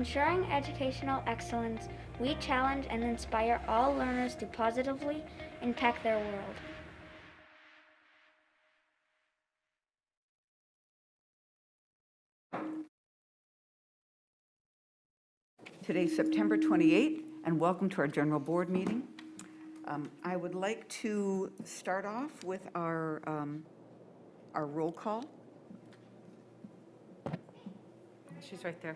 ensuring educational excellence, we challenge and inspire all learners to positively impact their world. Today's September 28th, and welcome to our general board meeting. I would like to start off with our roll call. She's right there.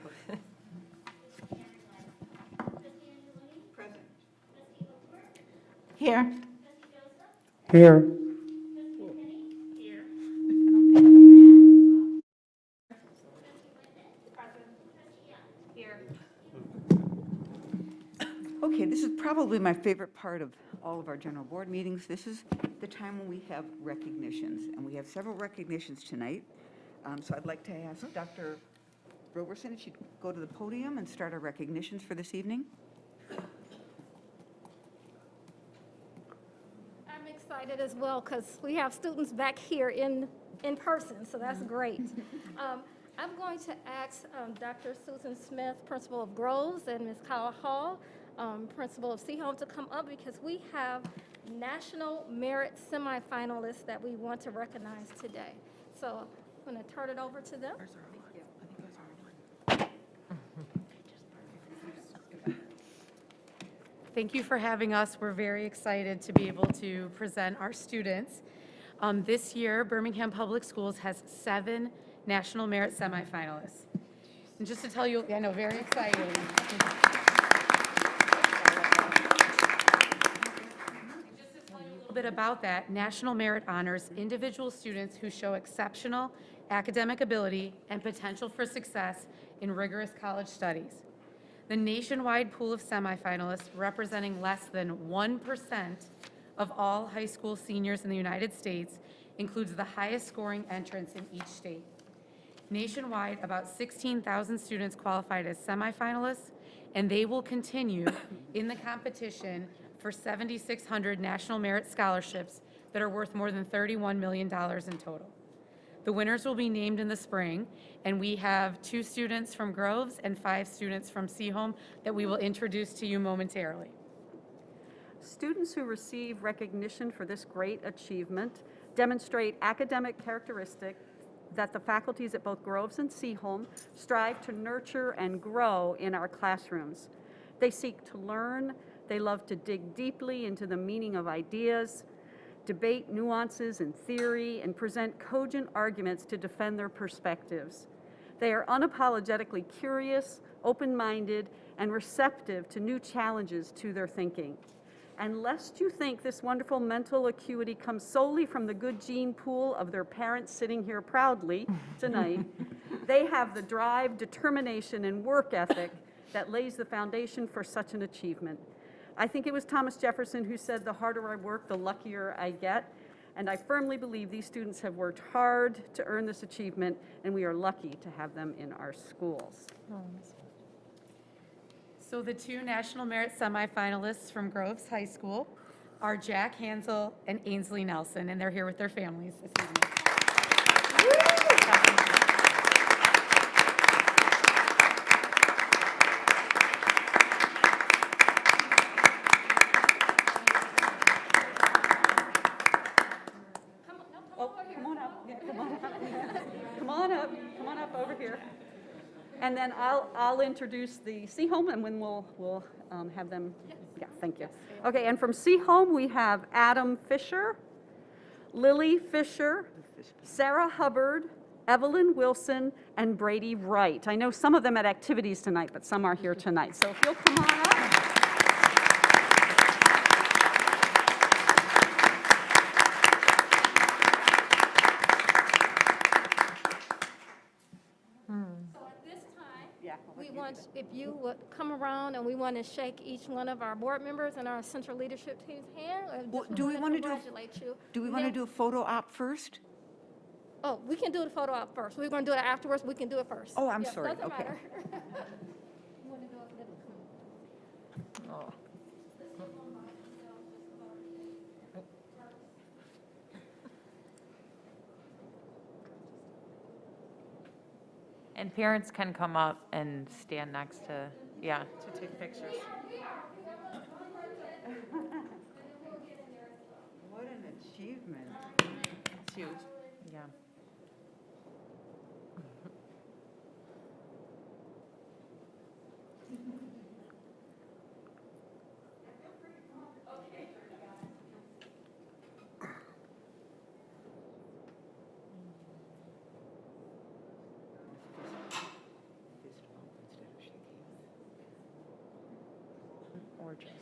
Present. Here. Here. Okay, this is probably my favorite part of all of our general board meetings. This is the time when we have recognitions, and we have several recognitions tonight. So I'd like to ask Dr. Roberson if she'd go to the podium and start our recognitions for this evening. I'm excited as well because we have students back here in person, so that's great. I'm going to ask Dr. Susan Smith, Principal of Groves, and Ms. Kyle Hall, Principal of Seaholm, to come up because we have National Merit Semi-Finalists that we want to recognize today. So I'm going to turn it over to them. Thank you for having us. We're very excited to be able to present our students. This year, Birmingham Public Schools has 7 National Merit Semi-Finalists. And just to tell you, I know, very exciting. Bit about that, National Merit honors individual students who show exceptional academic ability and potential for success in rigorous college studies. The nationwide pool of semifinalists, representing less than 1% of all high school seniors in the United States, includes the highest scoring entrants in each state. Nationwide, about 16,000 students qualified as semifinalists, and they will continue in the competition for 7,600 National Merit Scholarships that are worth more than $31 million in total. The winners will be named in the spring, and we have 2 students from Groves and 5 students from Seaholm that we will introduce to you momentarily. Students who receive recognition for this great achievement demonstrate academic characteristics that the faculties at both Groves and Seaholm strive to nurture and grow in our classrooms. They seek to learn. They love to dig deeply into the meaning of ideas, debate nuances and theory, and present cogent arguments to defend their perspectives. They are unapologetically curious, open-minded, and receptive to new challenges to their thinking. And lest you think this wonderful mental acuity comes solely from the good gene pool of their parents sitting here proudly tonight, they have the drive, determination, and work ethic that lays the foundation for such an achievement. I think it was Thomas Jefferson who said, "The harder I work, the luckier I get." And I firmly believe these students have worked hard to earn this achievement, and we are lucky to have them in our schools. So the 2 National Merit Semi-Finalists from Groves High School are Jack Hansel and Ainsley Nelson, and they're here with their families this evening. Come on up over here. And then I'll introduce the Seaholm, and then we'll have them. Yeah, thank you. Okay, and from Seaholm we have Adam Fisher, Lily Fisher, Sarah Hubbard, Evelyn Wilson, and Brady Wright. I know some of them at activities tonight, but some are here tonight. So if you'll come on up. We want, if you would come around, and we want to shake each one of our board members and our central leadership team's hand. Well, do we want to do a photo op first? Oh, we can do the photo op first. We're going to do it afterwards. We can do it first. Oh, I'm Yeah, sorry. doesn't Okay. matter. You want to do it? Oh. And parents can come up and stand next to, yeah, to take pictures. What an achievement. It's huge. Yeah. Fist bump instead of shaking. Or just,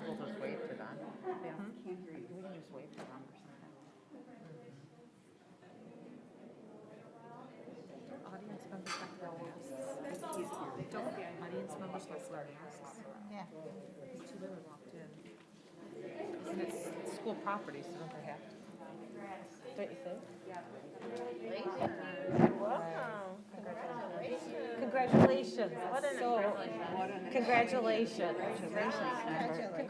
we'll just wave to them. Yeah. Can't hear you. We can just wave to them or something. Audience members have to wear masks. Don't audience members must wear masks. Yeah. These two women walked in. And it's school property, so don't they have to? Don't you think? Welcome. Congratulations. What an congratulations. Congratulations.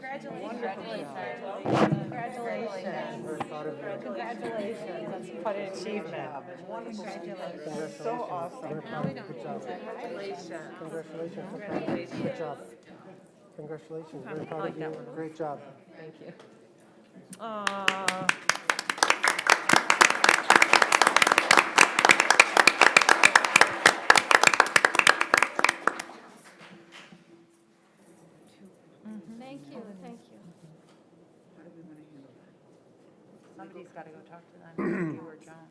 Congratulations. That's quite an achievement. Congratulations. So awesome. Good job. Congratulations. Good job. Congratulations. Very proud of you. Great job. Thank you. Thank you, thank you. How do we want to handle that? Somebody's got to go talk to them, you or Joan.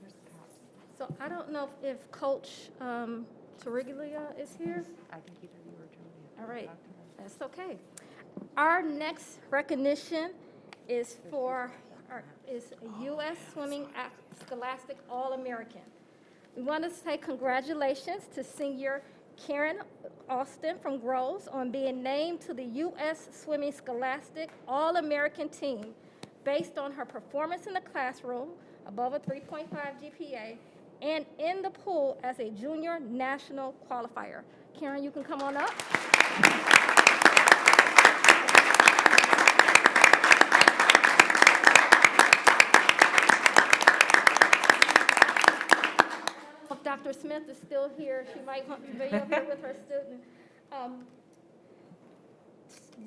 Here's the cops. So I don't know if Coach Torriglia is here. I think either you or Joan. You have to All go right, talk to them. that's okay. Our next recognition is is a U.S. Swimming Scholastic All-American. We want to say congratulations to senior Karen Austin from Groves on being named to the U.S. Swimming Scholastic All-American team based on her performance in the classroom, above a 3.5 GPA, and in the pool as a junior national qualifier. Karen, you can come on up. If Dr. Smith is still here, she might want to be up here with her student.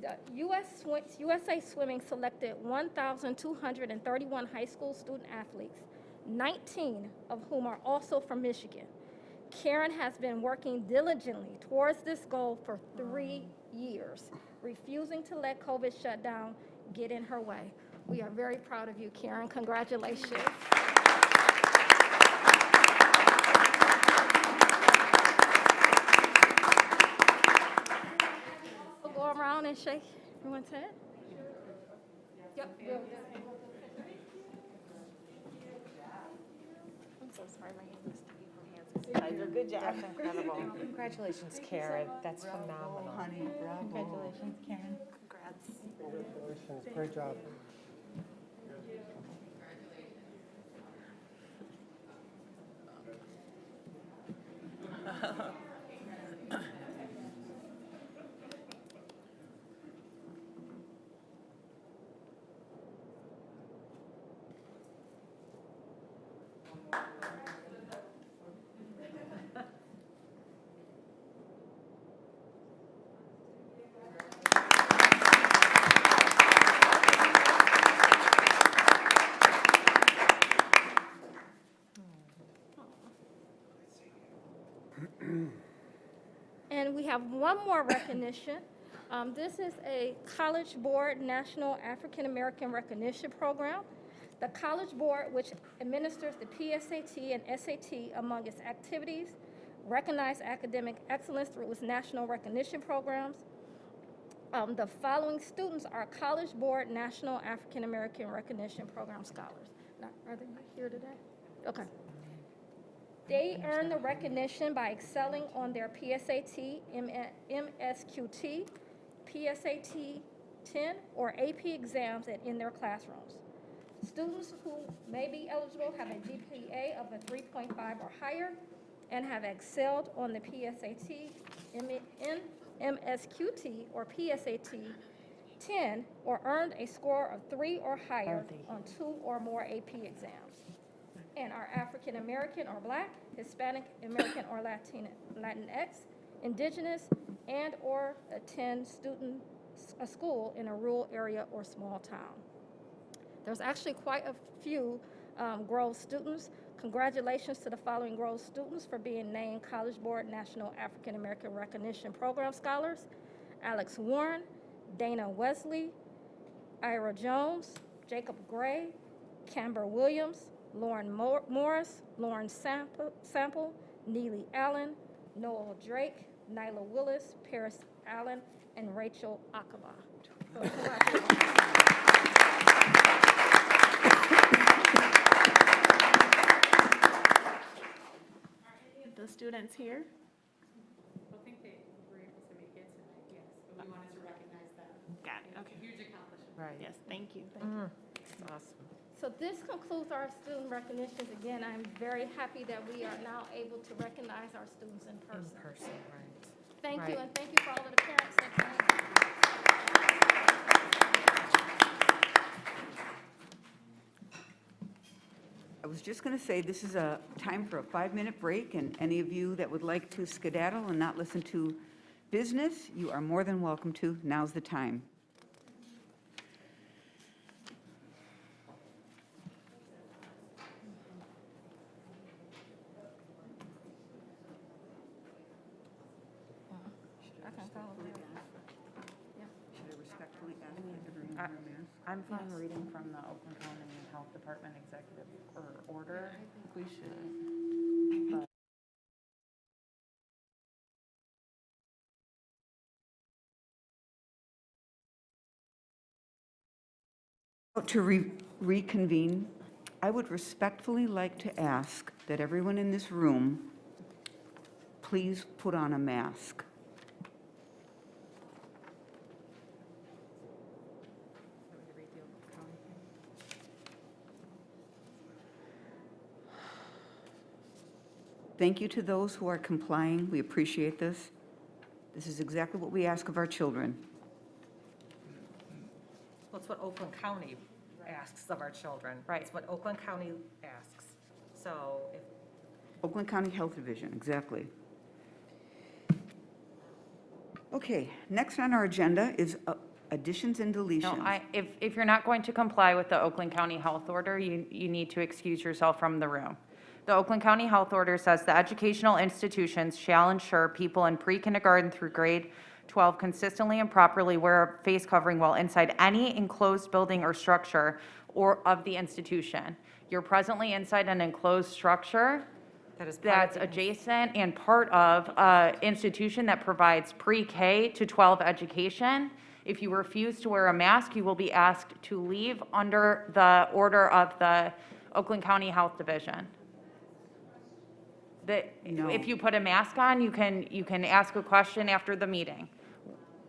The USA Swimming selected 1,231 high school student athletes, 19 of whom are also from Michigan. Karen has been working diligently towards this goal for 3 years, refusing to let COVID shutdown get in her way. We are very proud of you, Karen. Congratulations. We'll go around and shake everyone's hand. Yep. I'm so sorry, my hand was sticky from hands. Good job. That's incredible. Congratulations, Karen. That's phenomenal. Honey, bravo. Congratulations, Karen. Congratulations. Great job. And we have one more recognition. This is a College Board National African American Recognition Program. The College Board, which administers the PSAT and SAT among its activities, recognize academic excellence through its national recognition programs. The following students are College Board National African American Recognition Program scholars. Now, are they here today? Okay. They earn the recognition by excelling on their PSAT, MSQT, PSAT 10, or AP exams and in their classrooms. Students who may be eligible have a GPA of a 3.5 or higher and have excelled on the PSAT, MSQT, or PSAT 10, or earned a score of 3 or higher on 2 or more AP exams. and are African American or Black, Hispanic American or Latinx, Indigenous, and/or attend a school in a rural area or small town. There's actually quite a few Grove students. Congratulations to the following Grove students for being named College Board National African American Recognition Program Scholars: Alex Warren, Dana Wesley, Ira Jones, Jacob Gray, Camber Williams, Lauren Morris, Lauren Sample, Neely Allen, Noel Drake, Nyla Willis, Paris Allen, and Rachel Akaba. The students here? I think they were able to make it tonight, yes, but we wanted to recognize them. Got it, okay. Huge accomplishment. Right. Yes, thank you, thank you. Awesome. So this concludes our student recognitions. Again, I'm very happy that we are now able to recognize our students in person. In person, right. Thank you, Right. and thank you for all of the parents that came. I was just going to say, this is a time for a 5-minute break, and any of you that would like to skedaddle and not listen to business, you are more than welcome to. Now's the time. Should I respectfully ask Evergreen to wear a mask? I'm fine reading from the Oakland County Health Department executive order. I think we should. To reconvene, I would respectfully like to ask that everyone in this room please put on a mask. Thank you to those who are complying. We appreciate this. This is exactly what we ask of our children. Well, it's what Oakland County asks of our children. Right. It's what Oakland County asks. So if Oakland County Health Division, exactly. Okay, next on our agenda is additions and deletions. No, if you're not going to comply with the Oakland County Health Order, you need to excuse yourself from the room. The Oakland County Health Order says the educational institutions shall ensure people in pre-kindergarten through grade 12 consistently and properly wear a face covering while inside any enclosed building or structure or of the institution. You're presently inside an enclosed structure that is part that's of the- adjacent and part of an institution that provides pre-K to 12 education. If you refuse to wear a mask, you will be asked to leave under the order of the Oakland County Health Division. No. If you put a mask on, you can ask a question after the meeting.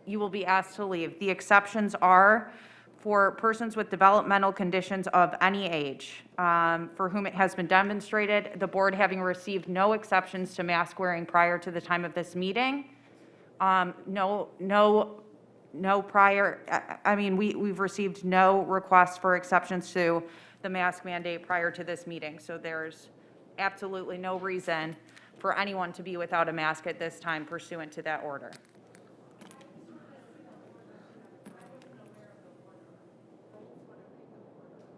You will be asked to leave. The exceptions are for persons with developmental conditions of any age, for whom it has been demonstrated, the board having received no exceptions to mask wearing prior to the time of this meeting. No prior, I mean, we've received no requests for exceptions to the mask mandate prior to this meeting. So there's absolutely no reason for anyone to be without a mask at this time pursuant to that order.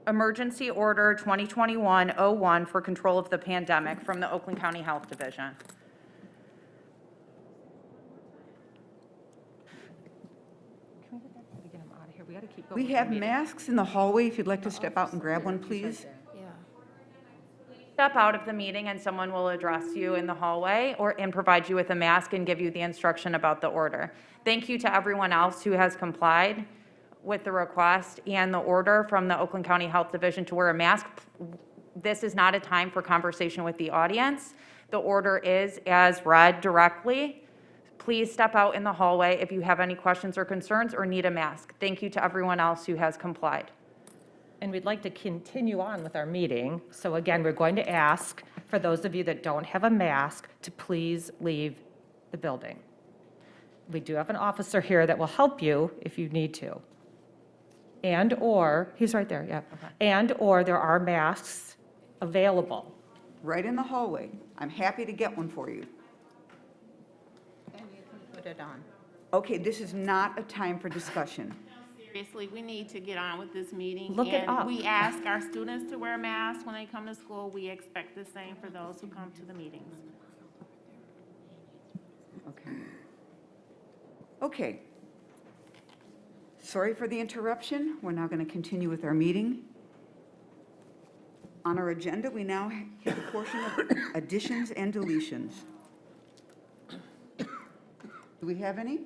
Emergency Order 2021-01 for control of the pandemic from the Oakland County Health Division. Can we get that? We get them out of here. We got to keep going. We with the have meeting. masks in the hallway if you'd like to step out and grab one, please. Step out of the meeting and someone will address you in the hallway and provide you with a mask and give you the instruction about the order. Thank you to everyone else who has complied with the request and the order from the Oakland County Health Division to wear a mask. This is not a time for conversation with the audience. The order is as read directly. Please step out in the hallway if you have any questions or concerns or need a mask. Thank you to everyone else who has complied. And we'd like to continue on with our meeting. So again, we're going to ask for those of you that don't have a mask to please leave the building. We do have an officer here that will help you if you need to. And/or, he's right there, yeah. And/or there are masks available. Right in the hallway. I'm happy to get one for you. And you can put it on. Okay, this is not a time for discussion. Seriously, we need to get on with this meeting. Look it up. And we ask our students to wear masks when they come to school. We expect the same for those who come to the meetings. Okay. Okay. Sorry for the interruption. We're now going to continue with our meeting. On our agenda, we now have a portion of additions and deletions. Do we have any?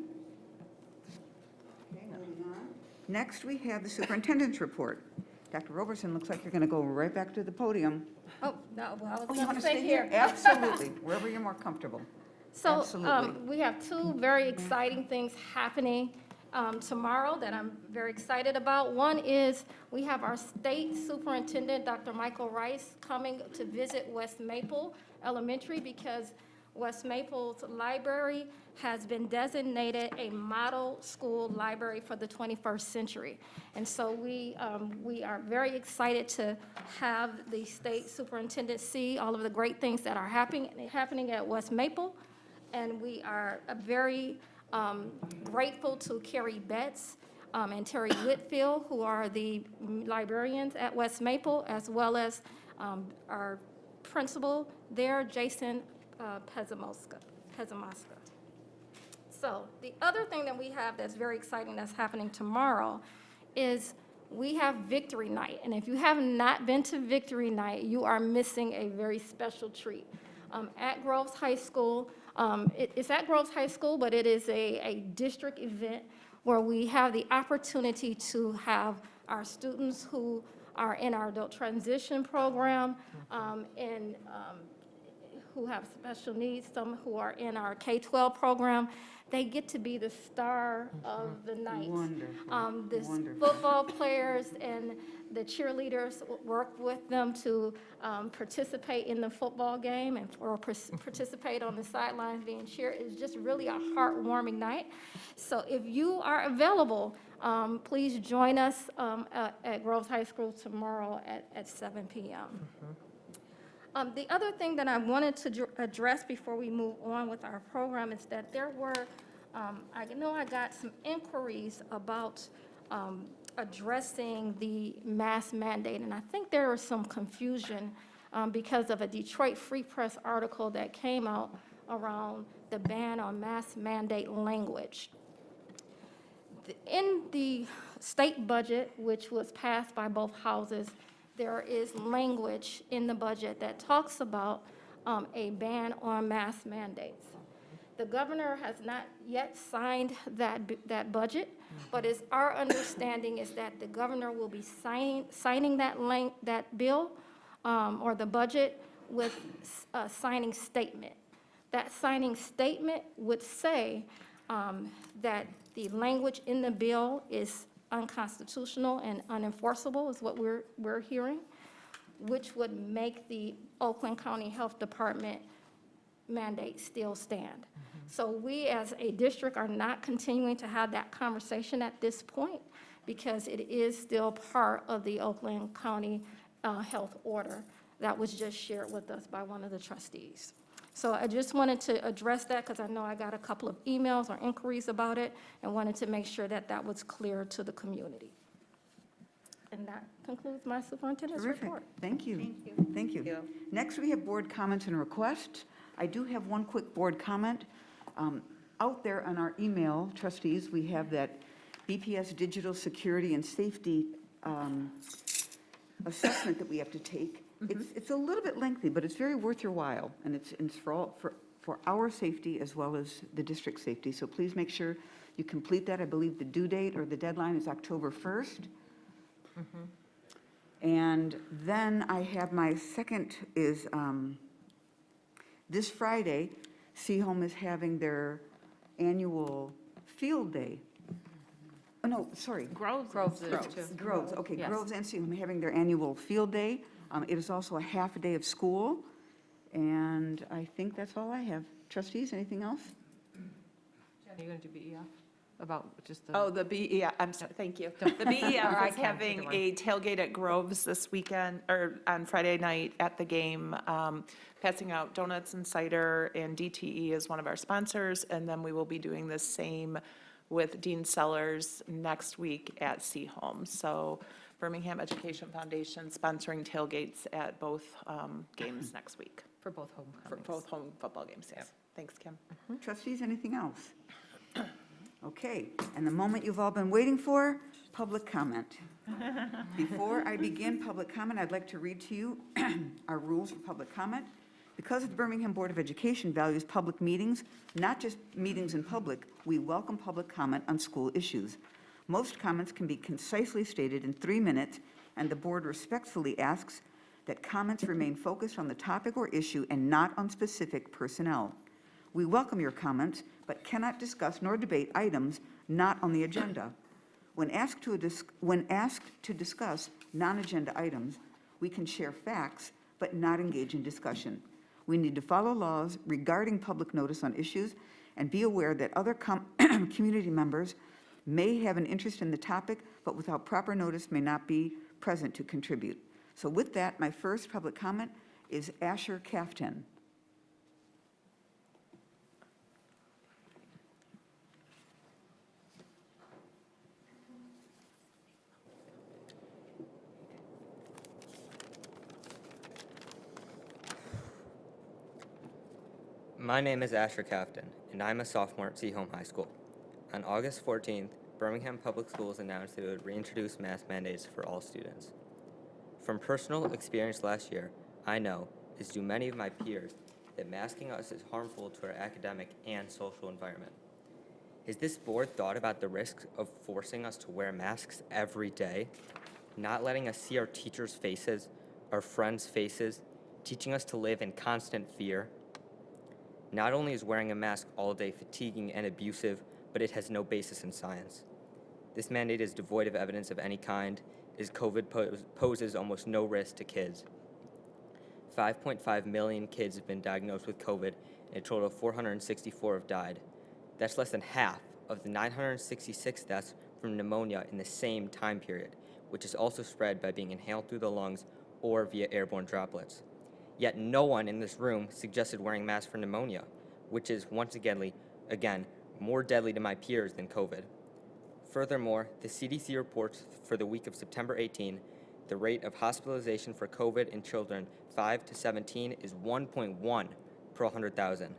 Okay, moving on. Next, we have the superintendent's report. Dr. Roberson, looks like you're going to go right back to the podium. Oh, no, well, I was Oh, you going want to to stay here. Absolutely, wherever you're more comfortable. So Absolutely. we have two very exciting things happening tomorrow that I'm very excited about. One is we have our state superintendent, Dr. Michael Rice, coming to visit West Maple Elementary because West Maple's library has been designated a model school library for the 21st century. And so we are very excited to have the state superintendent see all of the great things that are happening at West Maple. And we are very grateful to Carrie Betts and Terry Whitfield, who are the librarians at West Maple, as well as our principal there, Jason Pezamoska. So the other thing that we have that's very exciting that's happening tomorrow is we have Victory Night. And if you have not been to Victory Night, you are missing a very special treat. At Groves High School, it's at Groves High School, but it is a district event where we have the opportunity to have our students who are in our adult transition program and who have special needs, some who are in our K-12 program, they get to be the star of the night. Wonderful. The Wonderful. football players and the cheerleaders work with them to participate in the football game or participate on the sidelines being cheered. It's just really a heartwarming night. So if you are available, please join us at Groves High School tomorrow at 7 p.m. The other thing that I wanted to address before we move on with our program is that there were, I know I got some inquiries about addressing the mask mandate, and I think there was some confusion because of a Detroit Free Press article that came out around the ban on mask mandate language. In the state budget, which was passed by both houses, there is language in the budget that talks about a ban on mask mandates. The governor has not yet signed that budget, but it's our understanding is that the governor will be signing that bill or the budget with a signing statement. That signing statement would say that the language in the bill is unconstitutional and unenforceable is what we're hearing, which would make the Oakland County Health Department mandate still stand. So we as a district are not continuing to have that conversation at this point because it is still part of the Oakland County health order that was just shared with us by one of the trustees. So I just wanted to address that because I know I got a couple of emails or inquiries about it and wanted to make sure that that was clear to the community. And that concludes my superintendent's Terrific. report. Thank you. Thank you. Next, we have board comments and requests. I do have one quick board comment. Out there on our email, trustees, we have that BPS digital security and safety assessment that we have to take. It's a little bit lengthy, but it's very worth your while, and it's for our safety as well as the district safety. So please make sure you complete that. I believe the due date or the deadline is October 1st. And then I have my second is this Friday, Seaholm is having their annual field day. Oh, no, sorry. Groves. Groves, okay, Yes. Groves and Seaholm are having their annual field day. It is also a half a day of school, and I think that's all I have. Trustees, anything else? Jen, are you going to do BEF? about just the. Oh, the BEI, I'm sorry, thank you. The BEI is having a tailgate at Groves this weekend, or on Friday night at the game, passing out donuts and cider, and DTE is one of our sponsors, and then we will be doing the same with Dean Sellers next week at Seaholm. So Birmingham Education Foundation sponsoring tailgates at both games next week, For both for homecomings. both home football games, yes. Thanks, Kim. Trustees, anything else? Okay, and the moment you've all been waiting for, public comment. Before I begin public comment, I'd like to read to you our rules for public comment. Because the Birmingham Board of Education values public meetings, not just meetings in public, we welcome public comment on school issues. Most comments can be concisely stated in 3 minutes, and the board respectfully asks that comments remain focused on the topic or issue and not on specific personnel. We welcome your comments, but cannot discuss nor debate items not on the agenda. When asked to discuss non-agenda items, we can share facts, but not engage in discussion. We need to follow laws regarding public notice on issues and be aware that other community members may have an interest in the topic, but without proper notice may not be present to contribute. So with that, my first public comment is Asher Kaftan. My name is Asher Kaftan, and I'm a sophomore at Seaholm High School. On August 14th, Birmingham Public Schools announced that it would reintroduce mask mandates for all students. From personal experience last year, I know, as do many of my peers, that masking us is harmful to our academic and social environment. Has this board thought about the risks of forcing us to wear masks every day, not letting us see our teachers' faces, our friends' faces, teaching us to live in constant fear? Not only is wearing a mask all day fatiguing and abusive, but it has no basis in science. This mandate is devoid of evidence of any kind, as COVID poses almost no risk to kids. 5.5 million kids have been diagnosed with COVID, and a total of 464 have died. That's less than half of the 966 deaths from pneumonia in the same time period, which is also spread by being inhaled through the lungs or via airborne droplets. Yet no one in this room suggested wearing masks for pneumonia, which is once again, more deadly to my peers than COVID. Furthermore, the CDC reports for the week of September 18, the rate of hospitalization for COVID in children 5 to 17 is 1.1 per 100,000.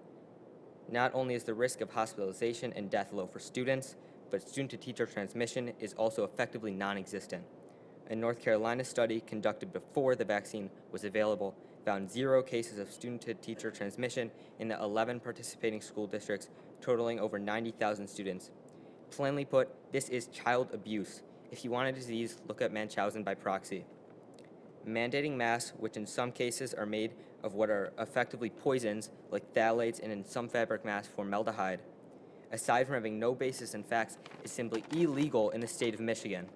Not only is the risk of hospitalization and death low for students, but student-to-teacher transmission is also effectively non-existent. A North Carolina study conducted before the vaccine was available found 0 cases of student-to-teacher transmission in the 11 participating school districts, totaling over 90,000 students. Plainly put, this is child abuse. If you want a disease, look at Munchausen by proxy. Mandating masks, which in some cases are made of what are effectively poisons, like phthalates, and in some fabric masks, formaldehyde, aside from having no basis in facts, is simply illegal in the state of Michigan.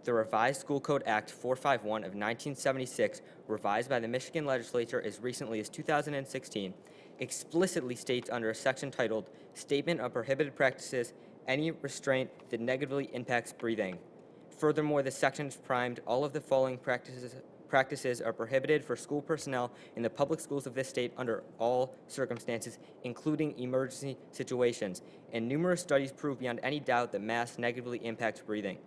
The Revised School Code Act 451 of 1976, revised by the Michigan legislature as recently as 2016, explicitly states under a section titled Statement of Prohibited Practices any restraint that negatively impacts breathing. Furthermore, the section is primed all of the following practices are prohibited for school personnel in the public schools of this state under all circumstances, including emergency situations, and numerous studies prove beyond any doubt that masks negatively impact breathing,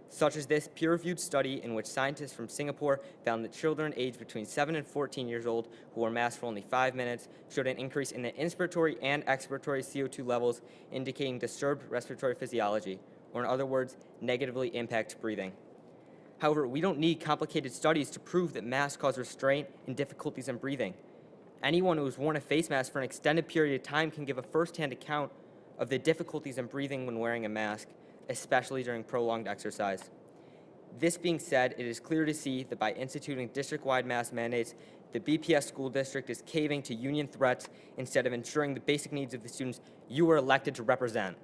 such as this peer-reviewed study in which scientists from Singapore found that children aged between 7 and 14 years old who wore masks for only 5 minutes showed an increase in the inspiratory and expiratory CO2 levels, indicating disturbed respiratory physiology, or in other words, negatively impact breathing. However, we don't need complicated studies to prove that masks cause restraint and difficulties in breathing. Anyone who has worn a face mask for an extended period of time can give a first-hand account of the difficulties in breathing when wearing a mask, especially during prolonged exercise. This being said, it is clear to see that by instituting district-wide mask mandates, the BPS school district is caving to union threats instead of ensuring the basic needs of the students you are elected to represent.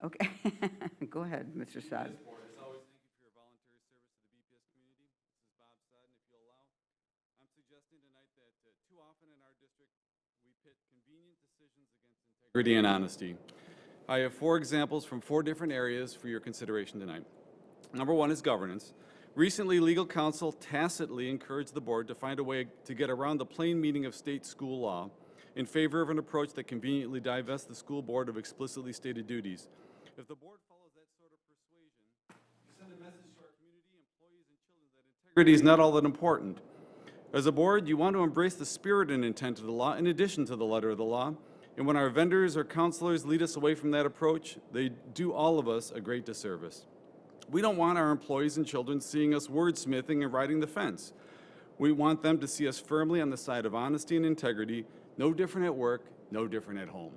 Okay, go ahead, Mr. Saad. As always, thank you for your voluntary service to the BPS community. This is Bob Sutton. If you'll allow, I'm suggesting tonight that too often in our district, we pit convenient decisions against integrity and honesty. I have 4 examples from 4 different areas for your consideration tonight. Number 1 is governance. Recently, legal counsel tacitly encouraged the board to find a way to get around the plain meaning of state school law in favor of an approach that conveniently divests the school board of explicitly stated duties. If the board follows that sort of persuasion, you send a message to our community, employees, and children that integrity is not all that important. As a board, you want to embrace the spirit and intent of the law in addition to the letter of the law. And when our vendors or counselors lead us away from that approach, they do all of us a great disservice. We don't want our employees and children seeing us wordsmithing and riding the fence. We want them to see us firmly on the side of honesty and integrity, no different at work, no different at home.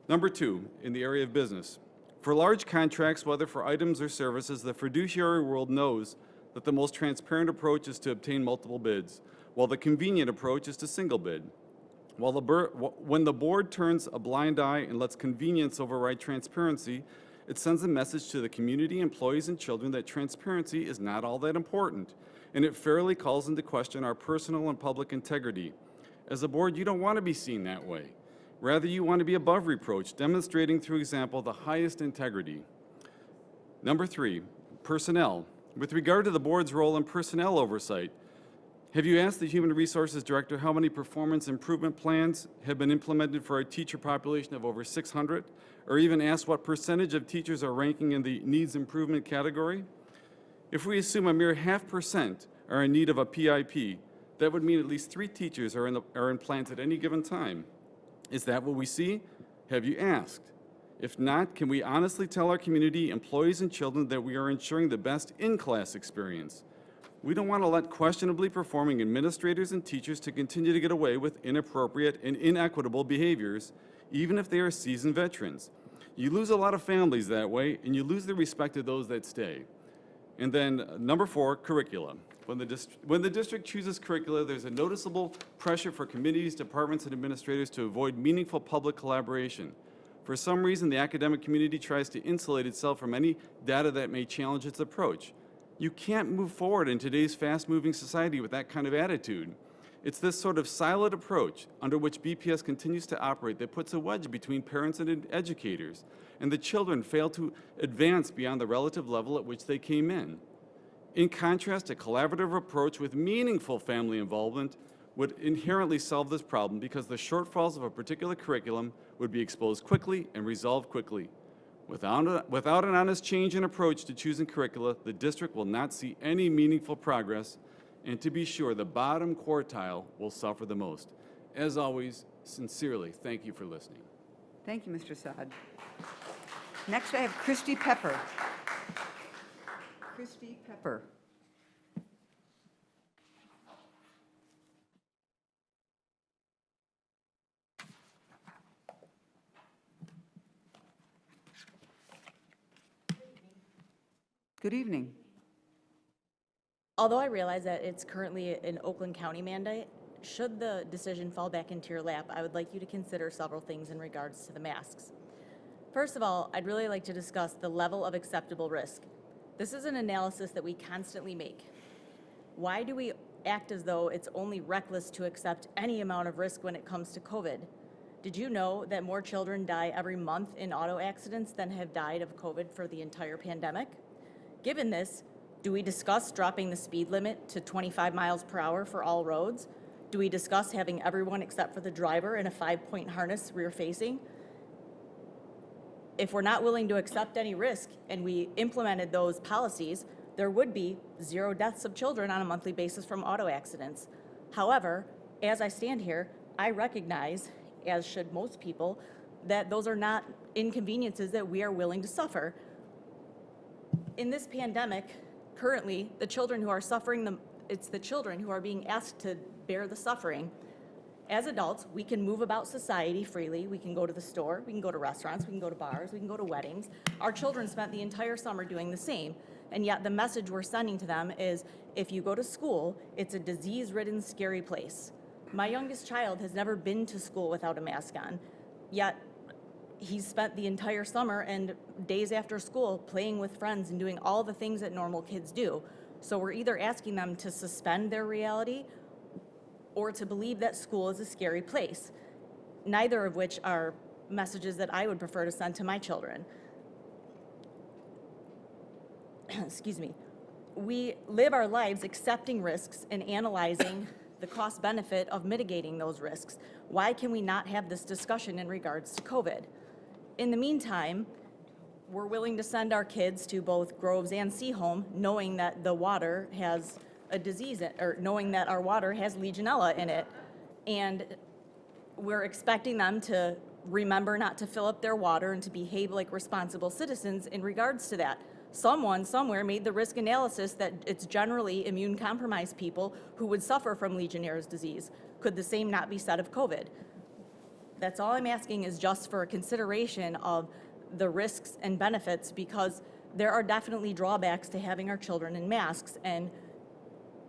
Number 2, in the area of business. For large contracts, whether for items or services, the fiduciary world knows that the most transparent approach is to obtain multiple bids, while the convenient approach is to single bid. When the board turns a blind eye and lets convenience override transparency, it sends a message to the community, employees, and children that transparency is not all that important, and it fairly calls into question our personal and public integrity. As a board, you don't want to be seen that way. Rather, you want to be above reproach, demonstrating through example the highest integrity. Number 3, personnel. With regard to the board's role in personnel oversight, have you asked the Human Resources Director how many performance improvement plans have been implemented for a teacher population of over 600? Or even asked what percentage of teachers are ranking in the needs improvement category? If we assume a mere 0.5% are in need of a PIP, that would mean at least 3 teachers are in plans at any given time. Is that what we see? Have you asked? If not, can we honestly tell our community, employees, and children that we are ensuring the best in-class experience? We don't want to let questionably performing administrators and teachers to continue to get away with inappropriate and inequitable behaviors, even if they are seasoned veterans. You lose a lot of families that way, and you lose the respect of those that stay. And then number 4, curricula. When the district chooses curricula, there's a noticeable pressure for committees, departments, and administrators to avoid meaningful public collaboration. For some reason, the academic community tries to insulate itself from any data that may challenge its approach. You can't move forward in today's fast-moving society with that kind of attitude. It's this sort of siloed approach under which BPS continues to operate that puts a wedge between parents and educators, and the children fail to advance beyond the relative level at which they came in. In contrast, a collaborative approach with meaningful family involvement would inherently solve this problem because the shortfalls of a particular curriculum would be exposed quickly and resolved quickly. Without an honest change in approach to choosing curricula, the district will not see any meaningful progress, and to be sure, the bottom quartile will suffer the most. As always, sincerely, thank you for listening. Thank you, Mr. Saad. Next, I have Christy Pepper. Christy Pepper. Good evening. Although I realize that it's currently an Oakland County mandate, should the decision fall back into your lap, I would like you to consider several things in regards to the masks. First of all, I'd really like to discuss the level of acceptable risk. This is an analysis that we constantly make. Why do we act as though it's only reckless to accept any amount of risk when it comes to COVID? Did you know that more children die every month in auto accidents than have died of COVID for the entire pandemic? Given this, do we discuss dropping the speed limit to 25 miles per hour for all roads? Do we discuss having everyone except for the driver in a 5-point harness rear facing? If we're not willing to accept any risk and we implemented those policies, there would be 0 deaths of children on a monthly basis from auto accidents. However, as I stand here, I recognize, as should most people, that those are not inconveniences that we are willing to suffer. In this pandemic, currently, the children who are suffering, it's the children who are being asked to bear the suffering. As adults, we can move about society freely. We can go to the store, we can go to restaurants, we can go to bars, we can go to weddings. Our children spent the entire summer doing the same, and yet the message we're sending to them is, if you go to school, it's a disease-ridden, scary place. My youngest child has never been to school without a mask on, yet he's spent the entire summer and days after school playing with friends and doing all the things that normal kids do. So we're either asking them to suspend their reality or to believe that school is a scary place, neither of which are messages that I would prefer to send to my children. Excuse me. We live our lives accepting risks and analyzing the cost benefit of mitigating those risks. Why can we not have this discussion in regards to COVID? In the meantime, we're willing to send our kids to both Groves and Seaholm, knowing that the water has a disease, or knowing that our water has Legionella in it. And we're expecting them to remember not to fill up their water and to behave like responsible citizens in regards to that. Someone somewhere made the risk analysis that it's generally immune-compromised people who would suffer from Legionnaire's disease. Could the same not be said of COVID? That's all I'm asking, is just for a consideration of the risks and benefits, because there are definitely drawbacks to having our children in masks. And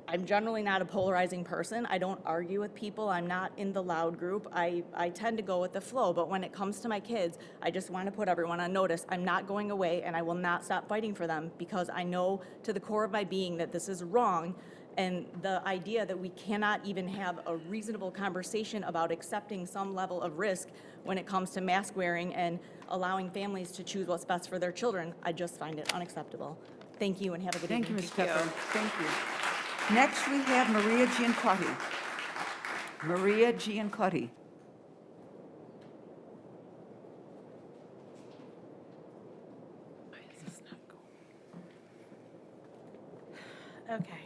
I'm generally not a polarizing person. I don't argue with people. I'm not in the loud group. I tend to go with the flow. But when it comes to my kids, I just want to put everyone on notice. I'm not going away, and I will not stop fighting for them, because I know to the core of my being that this is wrong. And the idea that we cannot even have a reasonable conversation about accepting some level of risk when it comes to mask wearing and allowing families to choose what's best for their children, I just find it unacceptable. Thank you, and have a good evening. Thank you, Ms. Pepper. Thank you. Next, we have Maria Giancotti. Maria Giancotti. Okay.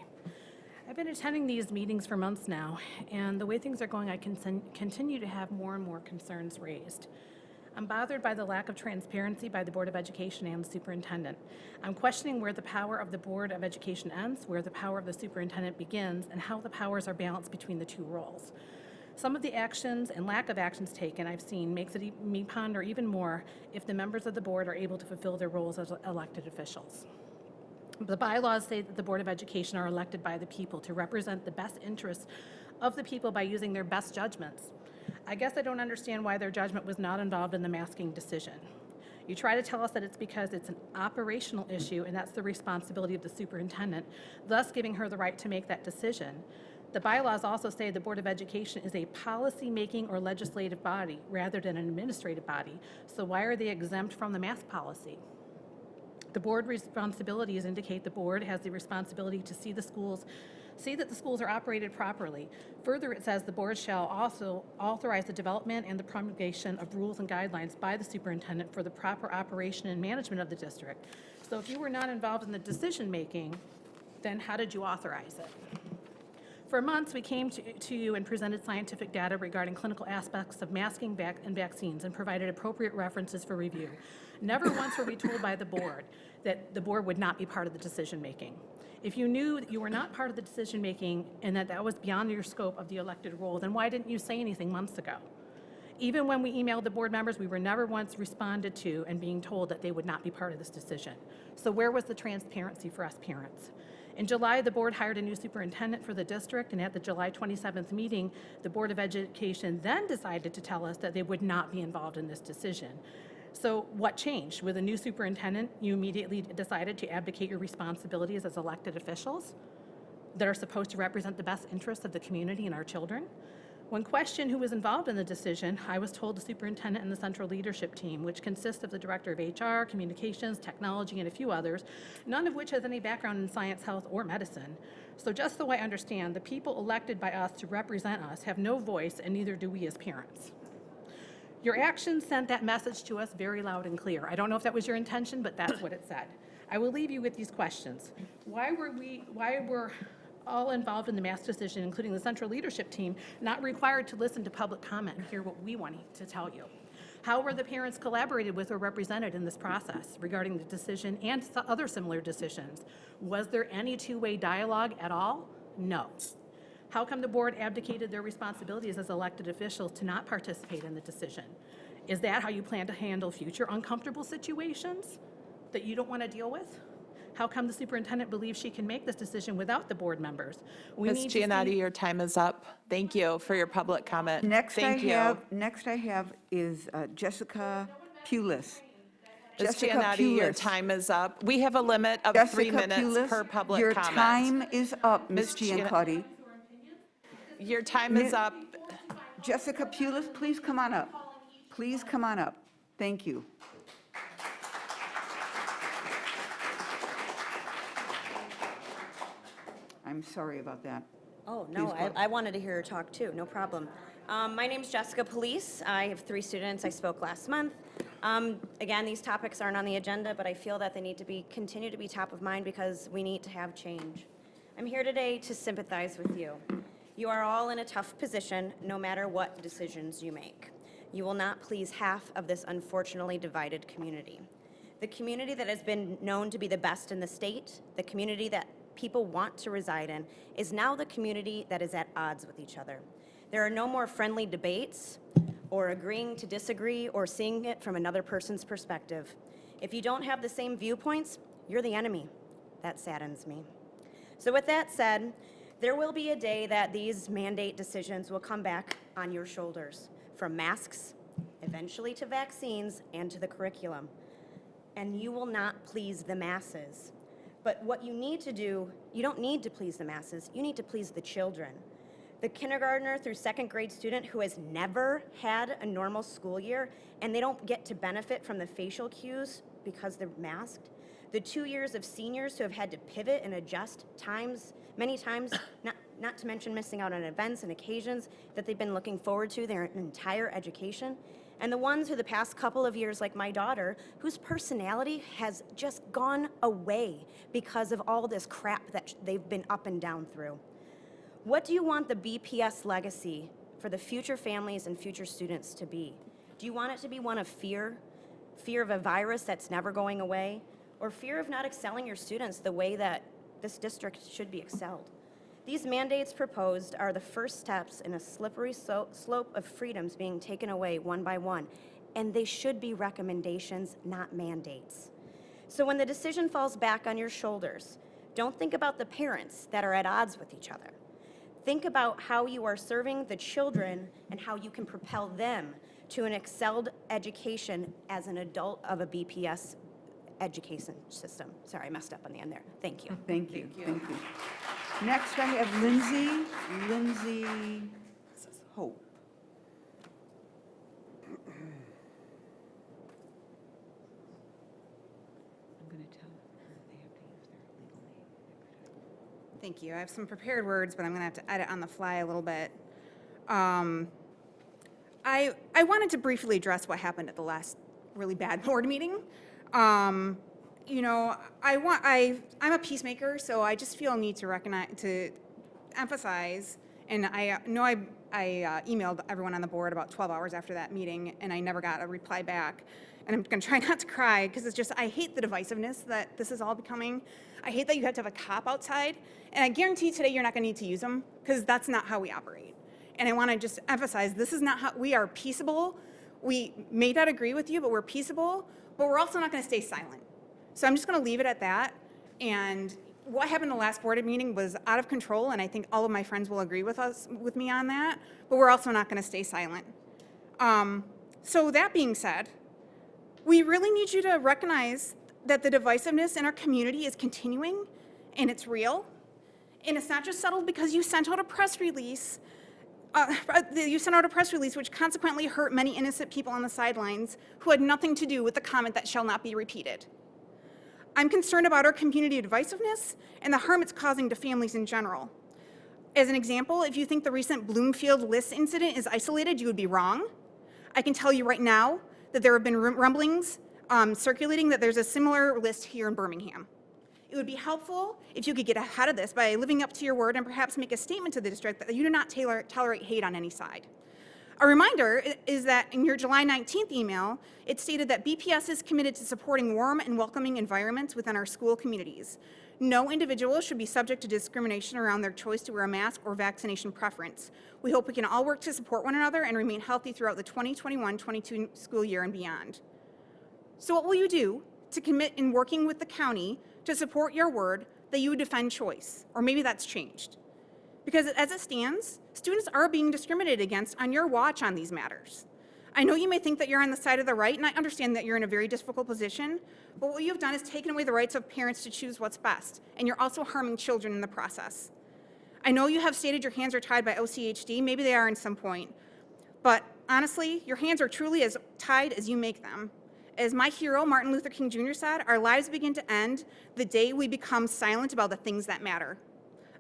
I've been attending these meetings for months now, and the way things are going, I continue to have more and more concerns raised. I'm bothered by the lack of transparency by the Board of Education and the superintendent. I'm questioning where the power of the Board of Education ends, where the power of the superintendent begins, and how the powers are balanced between the two roles. Some of the actions and lack of actions taken I've seen makes me ponder even more if the members of the board are able to fulfill their roles as elected officials. The bylaws say that the Board of Education are elected by the people to represent the best interests of the people by using their best judgments. I guess I don't understand why their judgment was not involved in the masking decision. You try to tell us that it's because it's an operational issue and that's the responsibility of the superintendent, thus giving her the right to make that decision. The bylaws also say the Board of Education is a policy-making or legislative body rather than an administrative body, so why are they exempt from the mask policy? The board responsibilities indicate the board has the responsibility to see that the schools are operated properly. Further, it says the board shall also authorize the development and the promulgation of rules and guidelines by the superintendent for the proper operation and management of the district. So if you were not involved in the decision-making, then how did you authorize it? For months, we came to you and presented scientific data regarding clinical aspects of masking and vaccines and provided appropriate references for review. Never once were we told by the board that the board would not be part of the decision-making. If you knew that you were not part of the decision-making and that was beyond your scope of the elected role, then why didn't you say anything months ago? Even when we emailed the board members, we were never once responded to and being told that they would not be part of this decision. So where was the transparency for us parents? In July, the board hired a new superintendent for the district, and at the July 27th meeting, the Board of Education then decided to tell us that they would not be involved in this decision. So what changed? With a new superintendent, you immediately decided to abdicate your responsibilities as elected officials that are supposed to represent the best interests of the community and our children? When questioned who was involved in the decision, I was told the superintendent and the central leadership team, which consists of the director of HR, communications, technology, and a few others, none of which has any background in science, health, or medicine. So just so I understand, the people elected by us to represent us have no voice, and neither do we as parents. Your actions sent that message to us very loud and clear. I don't know if that was your intention, but that's what it said. I will leave you with these questions. Why were all involved in the mask decision, including the central leadership team, not required to listen to public comment and hear what we wanted to tell you? How were the parents collaborated with or represented in this process regarding the decision and other similar decisions? Was there any two-way dialogue at all? No. How come the board abdicated their responsibilities as elected officials to not participate in the decision? Is that how you plan to handle future uncomfortable situations that you don't want to deal with? How come the superintendent believes she can make this decision without the board members? Ms. Giannotti, your time is up. Thank you for your public comment. Next Thank you. Next I have is Jessica Pulis. Ms. Jessica Giannotti, your Pulis. time is up. We have a limit of 3 Jessica minutes Pulis, per public your comment. time is up, Ms. Ms. Gian- Giancotti. Your time is up. Jessica Pulis, please come on up. Please come on up. Thank you. I'm sorry about that. Oh, no, Please go. I wanted to hear her talk too, no problem. My name's Jessica Police. I have 3 students. I spoke last month. Again, these topics aren't on the agenda, but I feel that they need to continue to be top of mind because we need to have change. I'm here today to sympathize with you. You are all in a tough position, no matter what decisions you make. You will not please half of this unfortunately divided community. The community that has been known to be the best in the state, the community that people want to reside in, is now the community that is at odds with each other. There are no more friendly debates or agreeing to disagree or seeing it from another person's perspective. If you don't have the same viewpoints, you're the enemy. That saddens me. So with that said, there will be a day that these mandate decisions will come back on your shoulders, from masks, eventually to vaccines, and to the curriculum. And you will not please the masses. But what you need to do, you don't need to please the masses, you need to please the children. The kindergartner through 2nd grade student who has never had a normal school year and they don't get to benefit from the facial cues because they're masked. The 2 years of seniors who have had to pivot and adjust many times, not to mention missing out on events and occasions that they've been looking forward to their entire education. And the ones who the past couple of years, like my daughter, whose personality has just gone away because of all this crap that they've been up and down through. What do you want the BPS legacy for the future families and future students to be? Do you want it to be one of fear? Fear of a virus that's never going away? Or fear of not excelling your students the way that this district should be excelled? These mandates proposed are the first steps in a slippery slope of freedoms being taken away one by one, and they should be recommendations, not mandates. So when the decision falls back on your shoulders, don't think about the parents that are at odds with each other. Think about how you are serving the children and how you can propel them to an excelled education as an adult of a BPS education system. Sorry, I messed up on the end there. Thank you. Thank you. Thank you. Next, I have Lindsay Hope. I'm going to tell her they have to use their legal name. Thank you. I have some prepared words, but I'm going to have to edit on the fly a little bit. I wanted to briefly address what happened at the last really bad board meeting. You know, I'm a peacemaker, so I just feel a need to emphasize, and I know I emailed everyone on the board about 12 hours after that meeting, and I never got a reply back. And I'm going to try not to cry because it's just, I hate the divisiveness that this is all becoming. I hate that you have to have a cop outside, and I guarantee today you're not going to need to use them because that's not how we operate. And I want to just emphasize, this is not how, we are peaceable. We may not agree with you, but we're peaceable, but we're also not going to stay silent. So I'm just going to leave it at that. And what happened in the last board meeting was out of control, and I think all of my friends will agree with me on that, but we're also not going to stay silent. So that being said, we really need you to recognize that the divisiveness in our community is continuing, and it's real. And it's not just settled because you sent out a press release. Which consequently hurt many innocent people on the sidelines who had nothing to do with the comment that shall not be repeated. I'm concerned about our community divisiveness and the harm it's causing to families in general. As an example, if you think the recent Bloomfield list incident is isolated, you would be wrong. I can tell you right now that there have been rumblings circulating that there's a similar list here in Birmingham. It would be helpful if you could get ahead of this by living up to your word and perhaps make a statement to the district that you do not tolerate hate on any side. A reminder is that in your July 19th email, it stated that BPS is committed to supporting warm and welcoming environments within our school communities. No individual should be subject to discrimination around their choice to wear a mask or vaccination preference. We hope we can all work to support one another and remain healthy throughout the 2021-22 school year and beyond. So what will you do to commit in working with the county to support your word that you would defend choice? Or maybe that's changed. Because as it stands, students are being discriminated against on your watch on these matters. I know you may think that you're on the side of the right, and I understand that you're in a very difficult position, but what you've done is taken away the rights of parents to choose what's best, and you're also harming children in the process. I know you have stated your hands are tied by OCHD, maybe they are in some point, but honestly, your hands are truly as tied as you make them. As my hero, Martin Luther King Jr. said, our lives begin to end the day we become silent about the things that matter.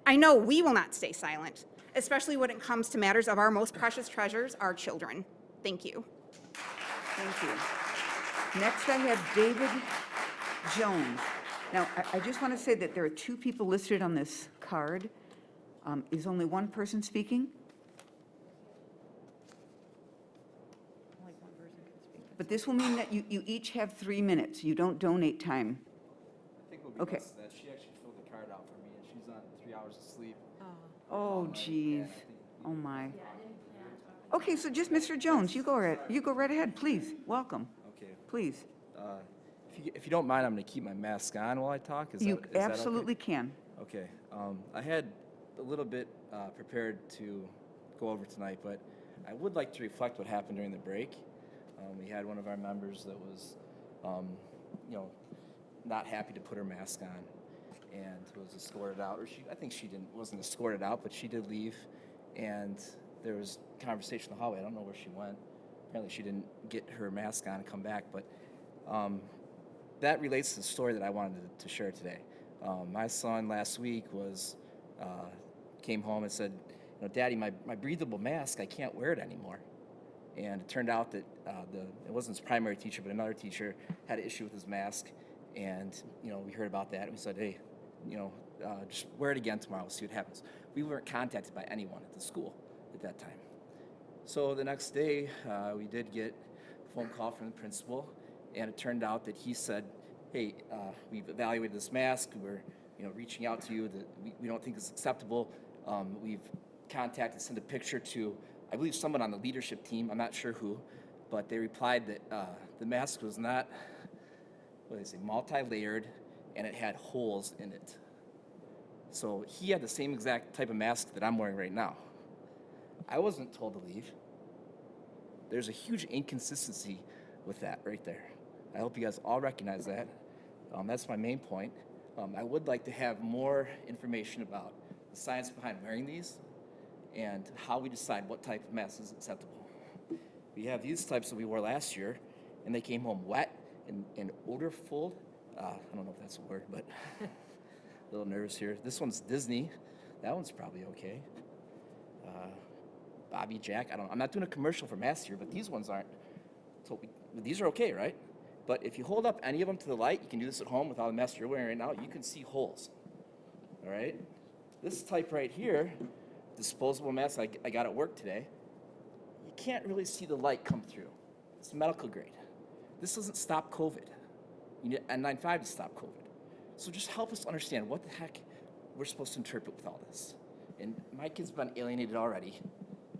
I know we will not stay silent, especially when it comes to matters of our most precious treasures, our children. Thank you. Thank you. Next, I have David Jones. Now, I just want to say that there are 2 people listed on this card. Is only one person speaking? But this will mean that you each have 3 minutes. You don't donate time. I think we'll be Okay. less than that. She actually filled the card out for me, and she's on 3 hours of sleep. Oh, geez. Oh, my. Okay, so just Mr. Jones, you go right ahead, please. Welcome. Okay. Please. If you don't mind, I'm going to keep my mask on while I talk. Is You that okay? absolutely can. Okay. I had a little bit prepared to go over tonight, but I would like to reflect what happened during the break. We had one of our members that was, not happy to put her mask on, and was escorted out. Or I think she wasn't escorted out, but she did leave, and there was conversation in the hallway. I don't know where she went. Apparently, she didn't get her mask on and come back, but that relates to the story that I wanted to share today. My son last week came home and said, Daddy, my breathable mask, I can't wear it anymore. And it turned out that it wasn't his primary teacher, but another teacher had an issue with his mask. And, we heard about that, and we said, hey, just wear it again tomorrow, we'll see what happens. We weren't contacted by anyone at the school at that time. So the next day, we did get a phone call from the principal, and it turned out that he said, hey, we've evaluated this mask, we're reaching out to you, that we don't think it's acceptable. We've sent a picture to, I believe, someone on the leadership team, I'm not sure who, but they replied that the mask was not, multi-layered, and it had holes in it. So he had the same exact type of mask that I'm wearing right now. I wasn't told to leave. There's a huge inconsistency with that right there. I hope you guys all recognize that. That's my main point. I would like to have more information about the science behind wearing these and how we decide what type of mask is acceptable. We have these types that we wore last year, and they came home wet and odorful. I don't know if that's a word, but a little nervous here. This one's Disney. That one's probably okay. Bobby Jack, I'm not doing a commercial for masks here, but these ones aren't. So these are okay, right? But if you hold up any of them to the light, you can do this at home with all the masks you're wearing right now, you can see holes, all right? This type right here, disposable mask I got at work today, you can't really see the light come through. It's medical grade. This doesn't stop COVID. You need N95 to stop COVID. So just help us understand what the heck we're supposed to interpret with all this. And my kid's been alienated already.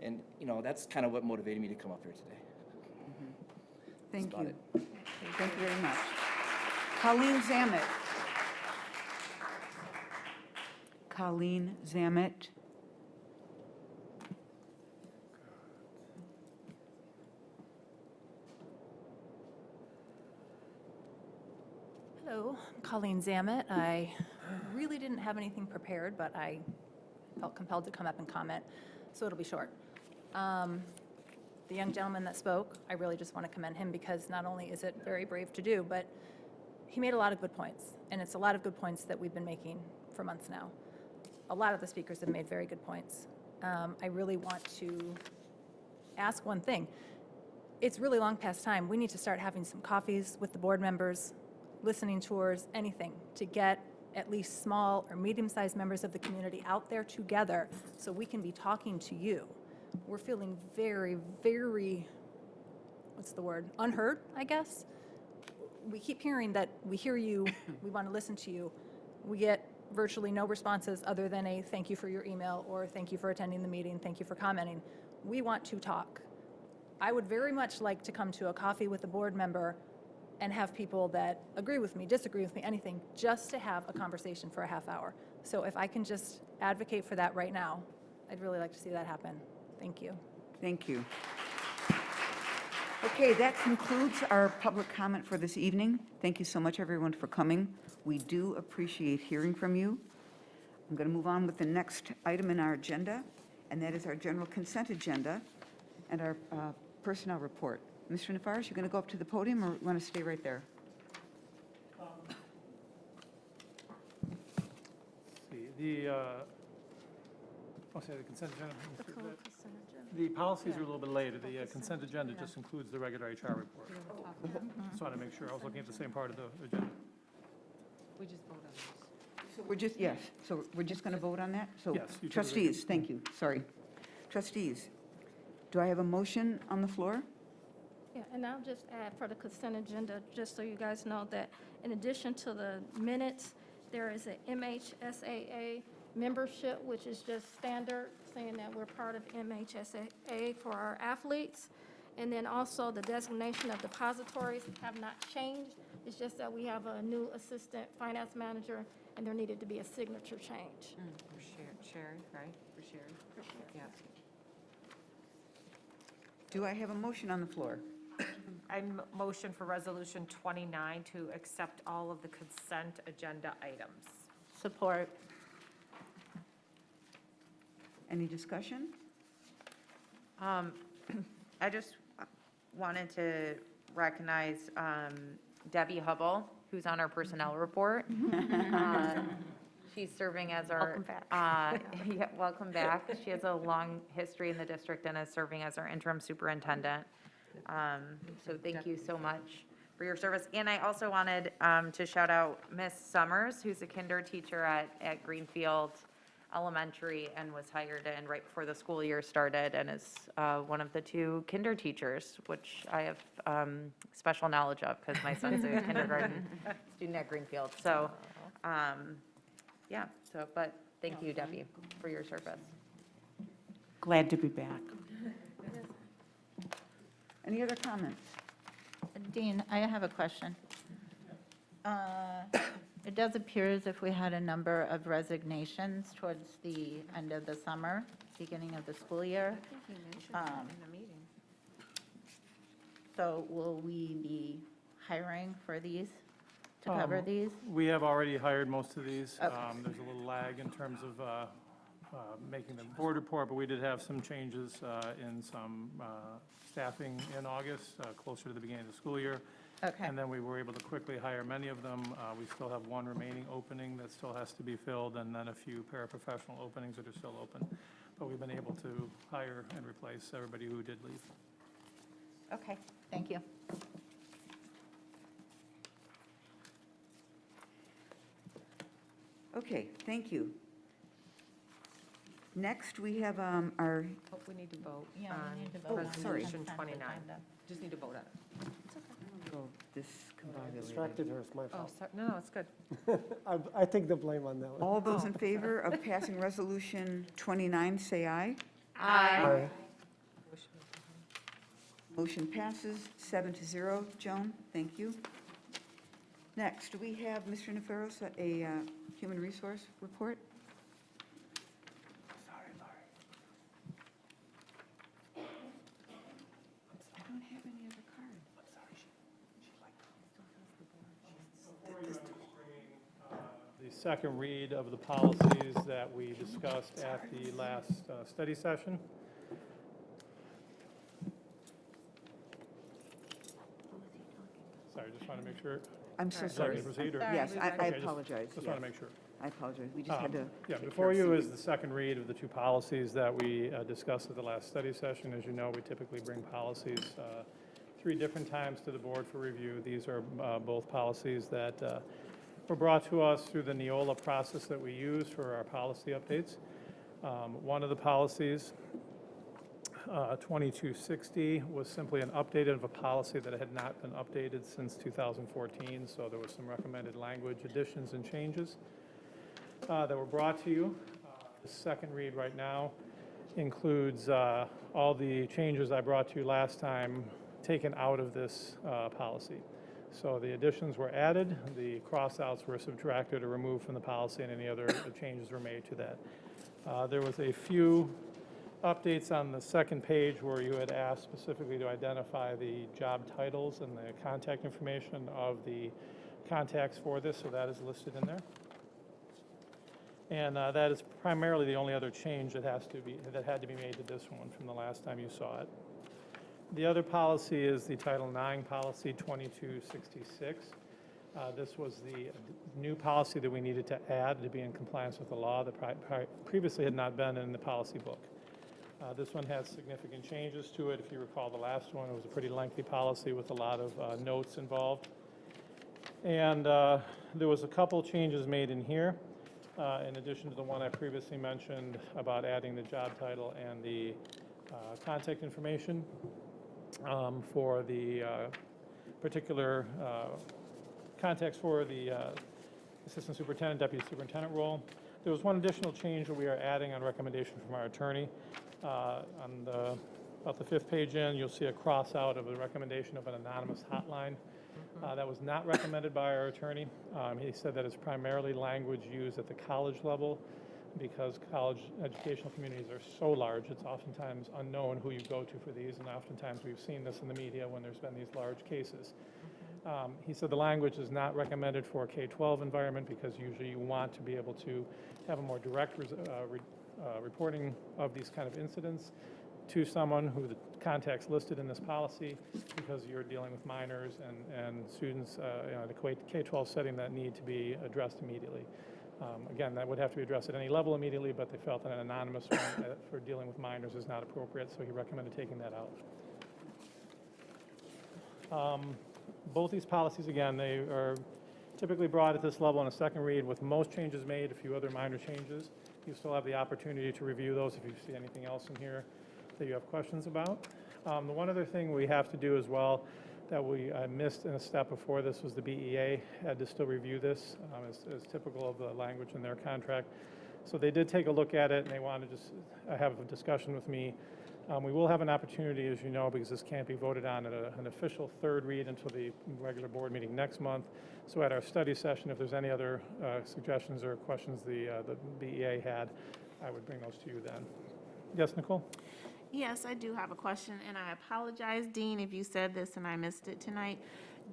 And, that's kind of what motivated me to come up here today. Thank That's you. about it. Thank you very much. Colleen Zamet. Colleen Zamet. Hello, I'm Colleen Zamet. I really didn't have anything prepared, but I felt compelled to come up and comment, so it'll be short. The young gentleman that spoke, I really just want to commend him because not only is it very brave to do, but he made a lot of good points, and it's a lot of good points that we've been making for months now. A lot of the speakers have made very good points. I really want to ask one thing. It's really long past time. We need to start having some coffees with the board members, listening tours, anything to get at least small or medium-sized members of the community out there together so we can be talking to you. We're feeling very, very, unheard, I guess. We keep hearing that we hear you, we want to listen to you. We get virtually no responses other than a thank you for your email or thank you for attending the meeting, thank you for commenting. We want to talk. I would very much like to come to a coffee with a board member and have people that agree with me, disagree with me, anything, just to have a conversation for a half hour. So if I can just advocate for that right now, I'd really like to see that happen. Thank you. Thank you. Okay, that concludes our public comment for this evening. Thank you so much, everyone, for coming. We do appreciate hearing from you. I'm going to move on with the next item in our agenda, and that is our general consent agenda and our personnel report. Mr. Nafaris, you're going to go up to the podium, or you want to stay right there? The consent agenda. The policies are a little bit later. The consent agenda just includes the regular HR report. Just want to make sure I was looking at the same part of the agenda. We just vote on this. So we're just, yes, so we're just going to vote on that? So Yes, you can trustees, thank you, sorry. Trustees, do I have a motion on the floor? Yeah, and I'll just add for the consent agenda, just so you guys know that in addition to the minutes, there is a MHSAA membership, which is just standard, saying that we're part of MHSAA for our athletes. And then also the designation of depositories have not changed. It's just that we have a new assistant finance manager, and there needed to be a signature change. For Sherry, right? For Sherry? Yeah. Do I have a motion on the floor? I motion for Resolution 29 to accept all of the consent agenda items. Support. Any discussion? I just wanted to recognize Debbie Hubble, who's on our personnel report. She's serving as our. Welcome back. Yeah, welcome back. She has a long history in the district and is serving as our interim superintendent. So thank you so much for your service. And I also wanted to shout out Miss Summers, who's a kinder teacher at Greenfield Elementary and was hired in right before the school year started and is one of the 2 kinder teachers, which I have special knowledge of because my son's a kindergarten student at Greenfield. So, but thank you, Debbie, for your service. Glad to be back. Any other comments? Dean, I have a question. It does appear as if we had a number of resignations towards the end of the summer, beginning of the school year. So will we be hiring for these, to cover these? We have already hired most of these. Okay. There's a little lag in terms of making the board report, but we did have some changes in some staffing in August, closer to the beginning of the school year. Okay. And then we were able to quickly hire many of them. We still have 1 remaining opening that still has to be filled, and then a few paraprofessional openings that are still open. But we've been able to hire and replace everybody who did leave. Okay, thank you. Okay, thank you. Next, we have our, We need to vote Yeah, we need to on vote on the Resolution consent 29. agenda. Just need to vote on it. go discombobulated. Distracted her, it's my Oh, fault. sorry, no, it's good. I take the blame on that one. All those in favor of passing Resolution 29, say aye. Aye. Motion passes 7-0. Joan, thank you. Next, we have Mr. Neferos, a human resource report. Sorry, Laurie. I don't have any other card. I'm sorry, the second read of the policies that we discussed at the last study session. Sorry, just want to make sure. I'm so Is that sorry. to proceed, or- Yes, I Okay, apologize. Just want to yes. make sure. I apologize. We just had to. Yeah, take care before of you some- is the second read of the 2 policies that we discussed at the last study session. As you know, we typically bring policies 3 different times to the board for review. These are both policies that were brought to us through the Neola process that we use for our policy updates. One of the policies, 2260, was simply an update of a policy that had not been updated since 2014, so there was some recommended language additions and changes that were brought to you. The second read right now includes all the changes I brought to you last time taken out of this policy. So the additions were added, the crossouts were subtracted or removed from the policy, and any other changes were made to that. There was a few updates on the second page where you had asked specifically to identify the job titles and the contact information of the contacts for this, so that is listed in there. And that is primarily the only other change that had to be made to this one from the last time you saw it. The other policy is the Title IX Policy 2266. This was the new policy that we needed to add to be in compliance with the law that previously had not been in the policy book. This one has significant changes to it. If you recall the last one, it was a pretty lengthy policy with a lot of notes involved. And there was a couple changes made in here, in addition to the one I previously mentioned about adding the job title and the contact information for the particular contacts for the assistant superintendent, deputy superintendent role. There was one additional change that we are adding on recommendation from our attorney. About the 5th page in, you'll see a cross out of the recommendation of an anonymous hotline. That was not recommended by our attorney. He said that it's primarily language used at the college level because college educational communities are so large, it's oftentimes unknown who you go to for these, and oftentimes we've seen this in the media when there's been these large cases. He said the language is not recommended for a K-12 environment because usually you want to be able to have a more direct reporting of these kind of incidents to someone who the contact's listed in this policy because you're dealing with minors and students in a K-12 setting that need to be addressed immediately. Again, that would have to be addressed at any level immediately, but they felt that an anonymous one for dealing with minors is not appropriate, so he recommended taking that out. Both these policies, again, they are typically brought at this level in a second read with most changes made, a few other minor changes. You still have the opportunity to review those if you see anything else in here that you have questions about. The one other thing we have to do as well that I missed in a step before this was the BEA had to still review this as typical of the language in their contract. So they did take a look at it and they wanted to just have a discussion with me. We will have an opportunity, as you know, because this can't be voted on at an official third read until the regular board meeting next month. So at our study session, if there's any other suggestions or questions the BEA had, I would bring those to you then. Yes, Nicole? Yes, I do have a question, and I apologize, Dean, if you said this and I missed it tonight.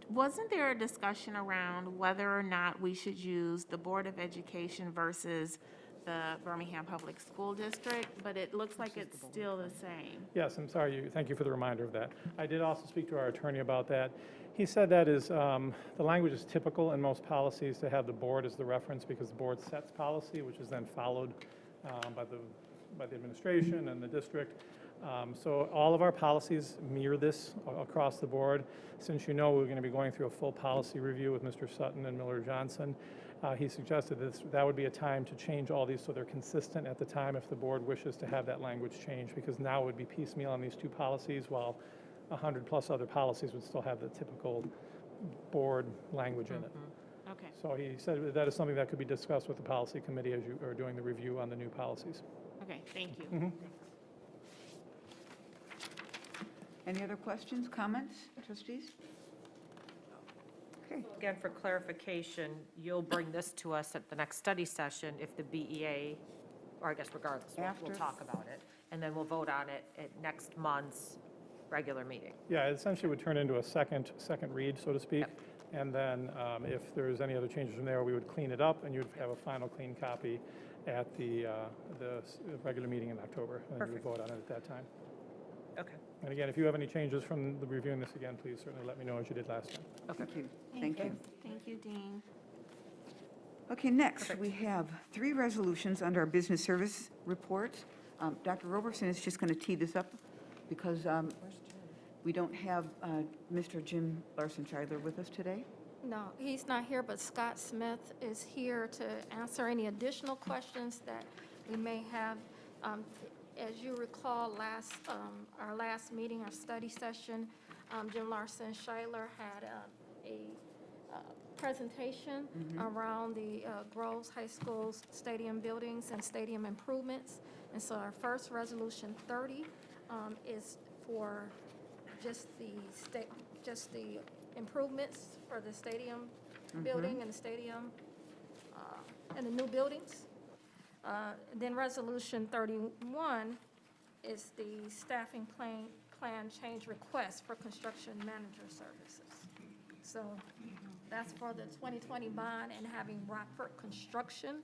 Wasn't there a discussion around whether or not we should use the Board of Education versus the Birmingham Public School District? But it looks like it's still the same. Yes, I'm sorry. Thank you for the reminder of that. I did also speak to our attorney about that. He said that is the language is typical in most policies to have the board as the reference because the board sets policy, which is then followed by the administration and the district. So all of our policies mirror this across the board. Since you know we're going to be going through a full policy review with Mr. Sutton and Miller Johnson, he suggested that would be a time to change all these so they're consistent at the time if the board wishes to have that language changed, because now it would be piecemeal on these two policies while 100+ other policies would still have the typical board language in it. Okay. So he said that is something that could be discussed with the policy committee as you are doing the review on the new policies. Okay, thank you. Any other questions, comments, trustees? Okay. Again, for clarification, you'll bring this to us at the next study session if the BEA, or I guess regardless, we'll talk about it. And then we'll vote on it at next month's regular meeting. Yeah, it essentially would turn into a second read, so to speak. Yep. And then if there's any other changes from there, we would clean it up and you'd have a final clean copy at the regular meeting in October. And then you would vote on it at that time. Okay. And again, if you have any changes from the reviewing this again, please certainly let me know as you did last time. Thank you. Thank you. Thank you, Dean. Okay, next, we have 3 resolutions under our business service report. Dr. Roberson is just going to tee this up because we don't have Mr. Jim Larson-Scheidler with us today. No, he's not here, but Scott Smith is here to answer any additional questions that we may have. As you recall, our last meeting, our study session, Jim Larson-Scheidler had a presentation around the Groves High School's stadium buildings and stadium improvements. And so our first resolution 30 is for just the improvements for the stadium building and the stadium and the new buildings. Then resolution 31 is the staffing plan change request for construction manager services. So that's for the 2020 bond and having Rockford Construction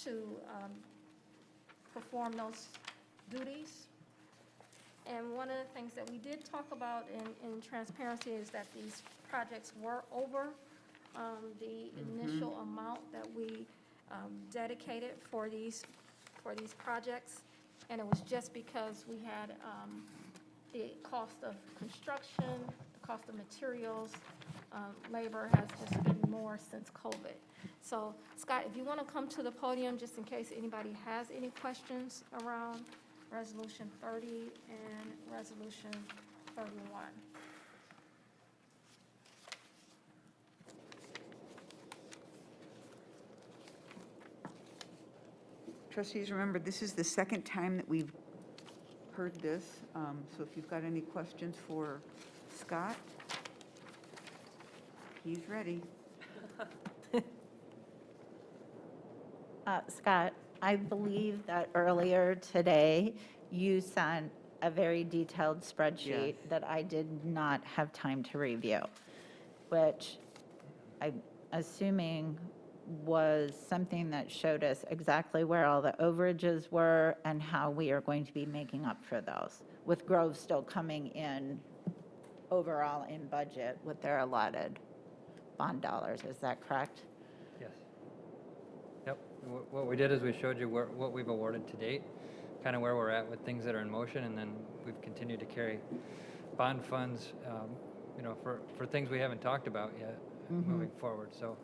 to perform those duties. And one of the things that we did talk about in transparency is that these projects were over the initial amount that we dedicated for these projects. And it was just because we had the cost of construction, the cost of materials, labor has just been more since COVID. So Scott, if you want to come to the podium, just in case anybody has any questions around Resolution 30 and Resolution 31. Trustees, remember, this is the second time that we've heard this, so if you've got any questions for Scott, he's ready. Scott, I believe that earlier today, you sent a very detailed spreadsheet Yes. that I did not have time to review, which I'm assuming was something that showed us exactly where all the overages were and how we are going to be making up for those, with Grove still coming in overall in budget with their allotted bond dollars. Is that correct? Yes. Yep. What we did is we showed you what we've awarded to date, kind of where we're at with things that are in motion, and then we've continued to carry bond funds, for things we haven't talked about yet moving forward. So,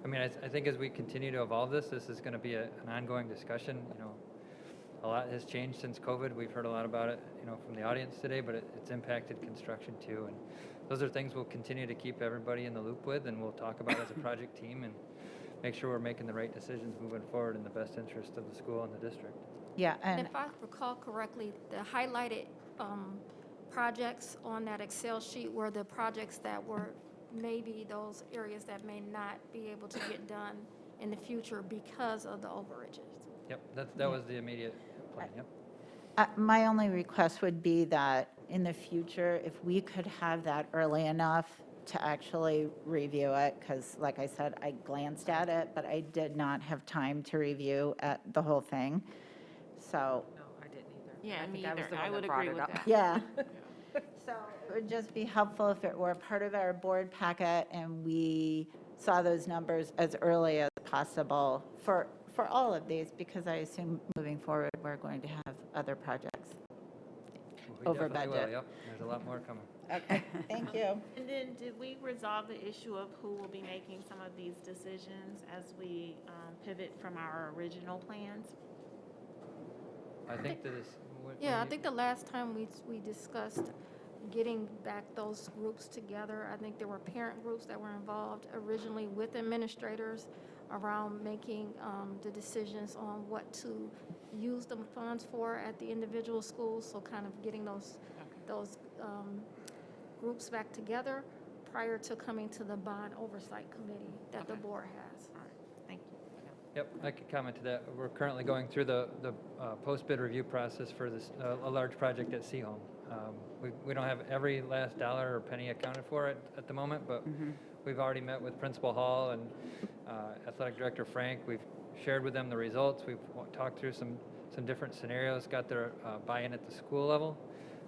I mean, I think as we continue to evolve this is going to be an ongoing discussion. A lot has changed since COVID. We've heard a lot about it, from the audience today, but it's impacted construction too. And those are things we'll continue to keep everybody in the loop with, and we'll talk about as a project team and make sure we're making the right decisions moving forward in the best interest of the school and the district. Yeah, And and if I recall correctly, the highlighted projects on that Excel sheet were the projects that were maybe those areas that may not be able to get done in the future because of the overages. Yep, that was the immediate plan, yep. my only request would be that in the future, if we could have that early enough to actually review it, because like I said, I glanced at it, but I did not have time to review the whole thing. So, No, I didn't either. Yeah, I me think I was either. the I one would that brought agree it with up. that. yeah. So it would just be helpful if it were part of our board packet and we saw those numbers as early as possible for all of these, because I assume moving forward, we're going to have other projects We over definitely will, budget. yep. There's a lot more coming. Okay, thank you. And then did we resolve the issue of who will be making some of these decisions as we pivot from our original plans? I think that is. Yeah, I think the last time we discussed getting back those groups together, I think there were parent groups that were involved originally with administrators around making the decisions on what to use the funds for at the individual schools. So kind of getting those groups back together prior to coming to the bond oversight committee that the board has. All right, thank you. Yep, I could comment to that. We're currently going through the post-bid review process for this, a large project at Seahome. We don't have every last dollar or penny accounted for at the moment, but we've already met with Principal Hall and Athletic Director Frank. We've shared with them the results. We've talked through some different scenarios, got their buy-in at the school level,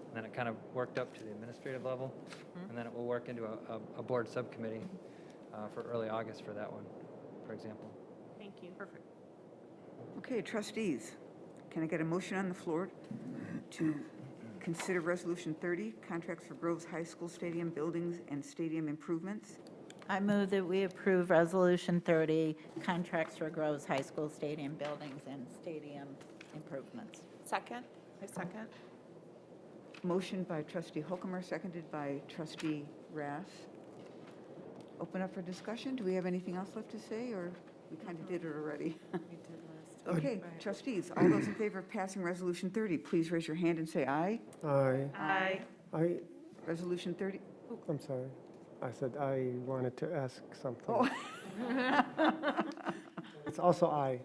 and then it kind of worked up to the administrative level, and then it will work into a board subcommittee for early August for that one, for example. Thank you. Perfect. Okay, trustees, can I get a motion on the floor to consider Resolution 30, contracts for Groves High School stadium buildings and stadium improvements? I move that we approve Resolution 30, contracts for Groves High School stadium buildings and stadium improvements. Second? I second. Motion by trustee Hokumer, seconded by trustee Rass. Open up for discussion. Do we have anything else left to say, or we kind of did it already? Okay, trustees, all those in favor of passing Resolution 30, please raise your hand and say aye. Aye. Aye. Resolution 30, I'm sorry. I said I wanted to ask something. oh. It's also aye.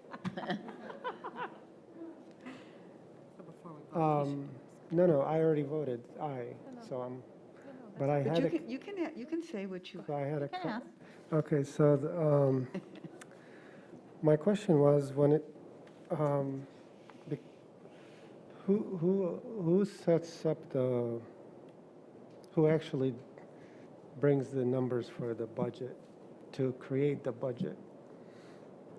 No, I already voted aye, so but I But had a, you can say what you. so I had a. can ask. Okay, so my question was when it, be- who sets up who actually brings the numbers for the budget, to create the budget?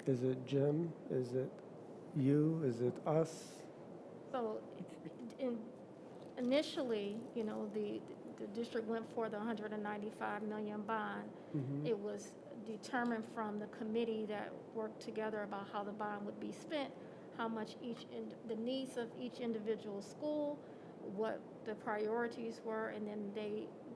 Is it Jim? Is it you? Is it us? So initially, you know, the district went for the 195 million bond. Mhm. It was determined from the committee that worked together about how the bond would be spent, how much the needs of each individual school, what the priorities were, and then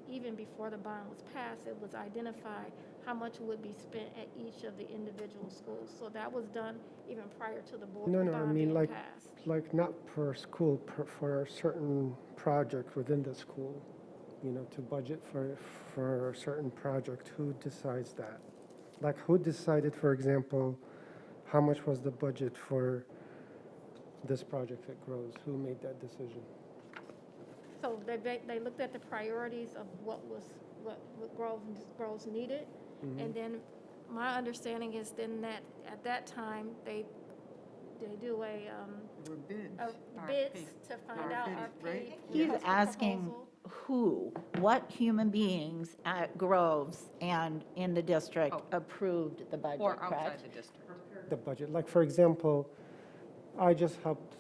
even before the bond was passed, it was identified how much would be spent at each of the individual schools. So that was done even prior to the board No, I bond mean being like, passed. not per school, for a certain project within the school, you know, to budget for a certain project. Who decides that? Like, who decided, for example, how much was the budget for this project at Groves? Who made that decision? So they looked at the priorities of what Groves needed. Mhm. And then my understanding is then that at that time, they do There were bids. bids to find out RFPs, RFP. right? He's request for asking proposal. who, what human beings at Groves and in the district approved the budget, Or outside correct? the district. The budget, like, for example, I just helped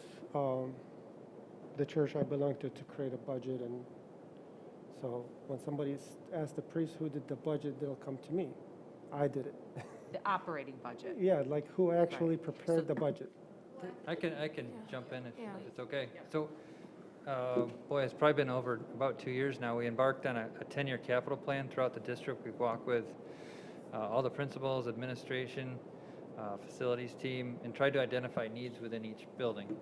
the church I belong to create a budget, and so when somebody asks the priest who did the budget, they'll come to me. I did it. The operating budget. Yeah, like, who actually prepared the budget? I can jump in if Yeah. it's okay. So, boy, it's probably been over about 2 years now. We embarked on a 10-year capital plan throughout the district. We've walked with all the principals, administration, facilities team, and tried to identify needs within each building.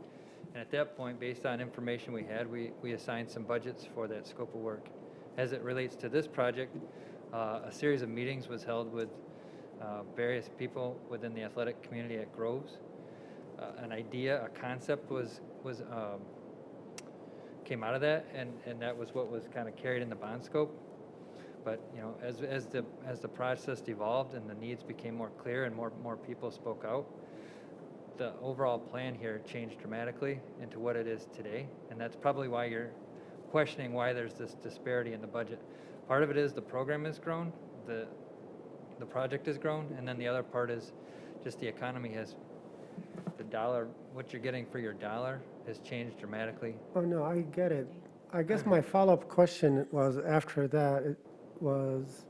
And at that point, based on information we had, we assigned some budgets for that scope of work. As it relates to this project, a series of meetings was held with various people within the athletic community at Groves. An idea, a concept came out of that, and that was what was kind of carried in the bond scope. But, you know, as the process evolved and the needs became more clear and more people spoke out, the overall plan here changed dramatically into what it is today. And that's probably why you're questioning why there's this disparity in the budget. Part of it is the program has grown, the project has grown, and then the other part is just the economy has, the dollar, what you're getting for your dollar has changed dramatically. Oh, no, I get it. I guess my follow-up question was, after that, it was,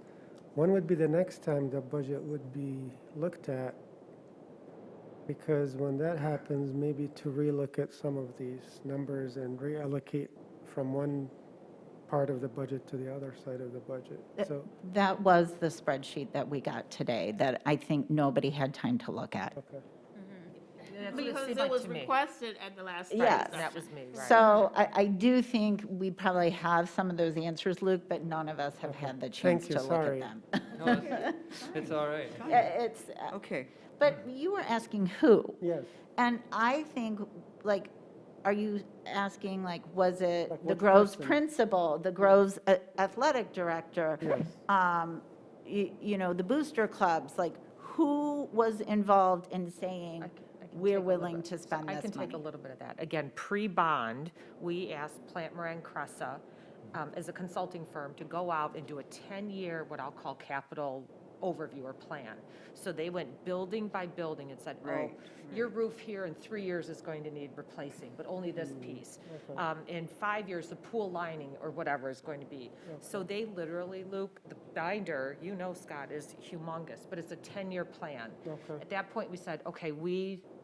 when would be the next time the budget would be looked at? Because when that happens, maybe to relook at some of these numbers and reallocate from one part of the budget to the other side of the budget. So, That was the spreadsheet that we got today that I think nobody had time to look at. okay. Because it was requested at the last study Yes. session. That was me, right. So I do think we probably have some of those answers, Luke, but none of us have had the chance Thank you, to look at sorry. them. No, it's all right. It's, Okay. but you were asking who? Yes. And I think, like, are you asking, like, was it Like the what Groves person? principal, the Groves athletic director? Yes. You know, the booster clubs, like, who was involved in saying, we're willing to spend I this can take a money? little bit of that. Again, pre-bond, we asked Plant Moran Cressa as a consulting firm to go out and do a 10-year, what I'll call capital overview or plan. So they went building by building and said, Right, your roof here in 3 years is going to need replacing, but only this piece. In 5 years, the pool lining or whatever is going to be. So they literally, Luke, the binder, you know, Scott, is humongous, but it's a 10-year plan. Okay. At that point, we said, okay,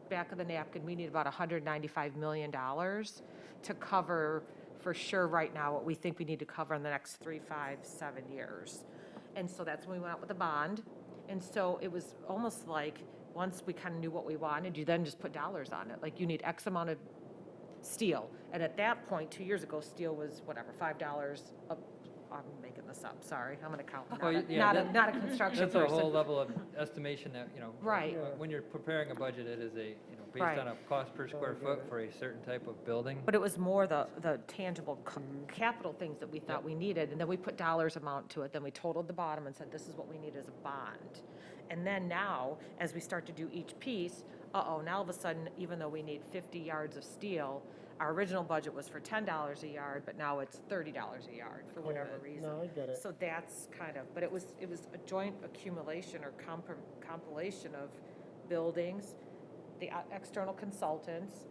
back of the napkin, we need about $195 million to cover, for sure right now, what we think we need to cover in the next 3, 5, 7 years. And so that's when we went out with the bond. And so it was almost like, once we kind of knew what we wanted, you then just put dollars on it. Like, you need X amount of steel. And at that point, 2 years ago, steel was whatever, $5 a, I'm making this up, sorry, I'm an accountant, Well, yeah, not a construction That's person. a whole level of estimation that, you know. Right. When you're preparing a budget, it is a, you know, based on a cost per square foot for a certain type of building. But it was more the tangible capital things that we thought we needed, and then we put dollars amount to it, then we totaled the bottom and said, this is what we need as a bond. And then now, as we start to do each piece, now all of a sudden, even though we need 50 yards of steel, our original budget was for $10 a yard, but now it's $30 a yard for whatever reason. No, I get it. So that's kind of, but it was a joint accumulation or compilation of buildings, the external consultants,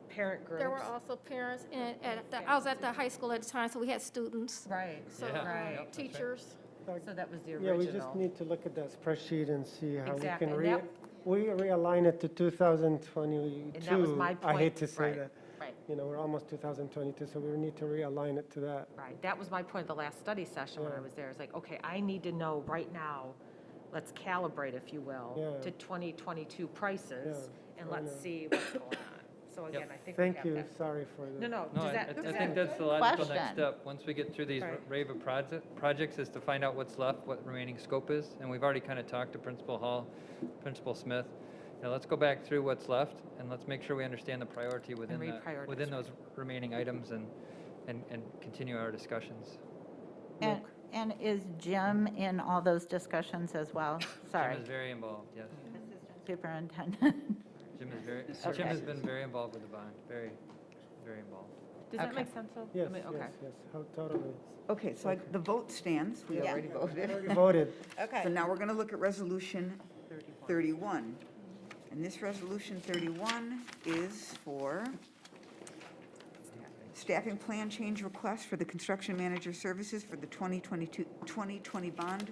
parent groups. There were also parents, and I was at the high school at the time, so we had students. Right. So, Yeah. Right. Yep, that's right. teachers. So that was the Yeah, original. we just need to look at that spreadsheet and see how Exactly, we and can that- we realign it to 2022. And that was my I hate point, to say right, that. right. You know, we're almost 2022, so we need to realign it to that. Right, that was my point the last study session when I was there. It's like, okay, I need to know right now, let's calibrate, if you will, Yeah. to 2022 prices, Yeah, and I let's know. see what's going on. So again, I think we Thank have you, that. sorry for the. No, No, does I that, I does think that, that's the logical Question. next step. Once we get through these Right. rave of projects is to find out what's left, what remaining scope is. And we've already kind of talked to Principal Hall, Principal Smith. You know, let's go back through what's left and let's make sure we understand the priority within reprioritize, within those remaining items and continue our discussions. And is Jim in all those discussions as well? Sorry, Jim is very involved, yes. Superintendent. Jim Okay. has been very involved with the bond, very, very involved. does that Okay. make sense, though? Yes, I mean, yes, okay. yes, totally. Okay, so the vote stands. We already voted. Already voted. So now we're going to look at Resolution 31. And this Resolution 31 is for staffing plan change request for the construction manager services for the 2020 bond,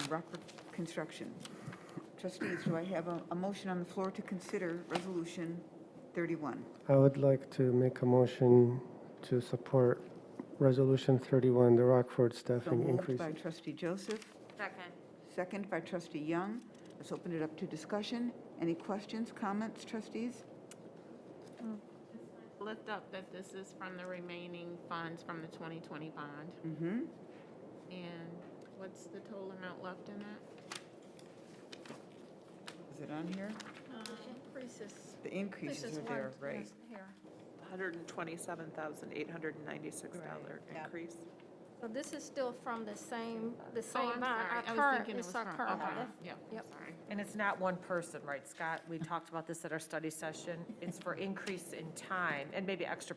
Rockford construction. Trustees, do I have a motion on the floor to consider Resolution 31? I would like to make a motion to support Resolution 31, the Rockford So staffing moved increase. by Trustee Joseph, Second. second by Trustee Young. Let's open it up to discussion. Any questions, comments, trustees? Lift up that this is from the remaining funds from the 2020 bond. Mm-hmm. And what's the total amount left in that? Is it on here? Increases. The increases are there, right? Here. $127,896 increase. So this is still from the same I'm bond. sorry. Our I was current, thinking it it's was our from- current. okay. bond. Yep, Yep. sorry. And it's not one person, right, Scott? We talked about this at our study session. It's for increase in time and maybe extra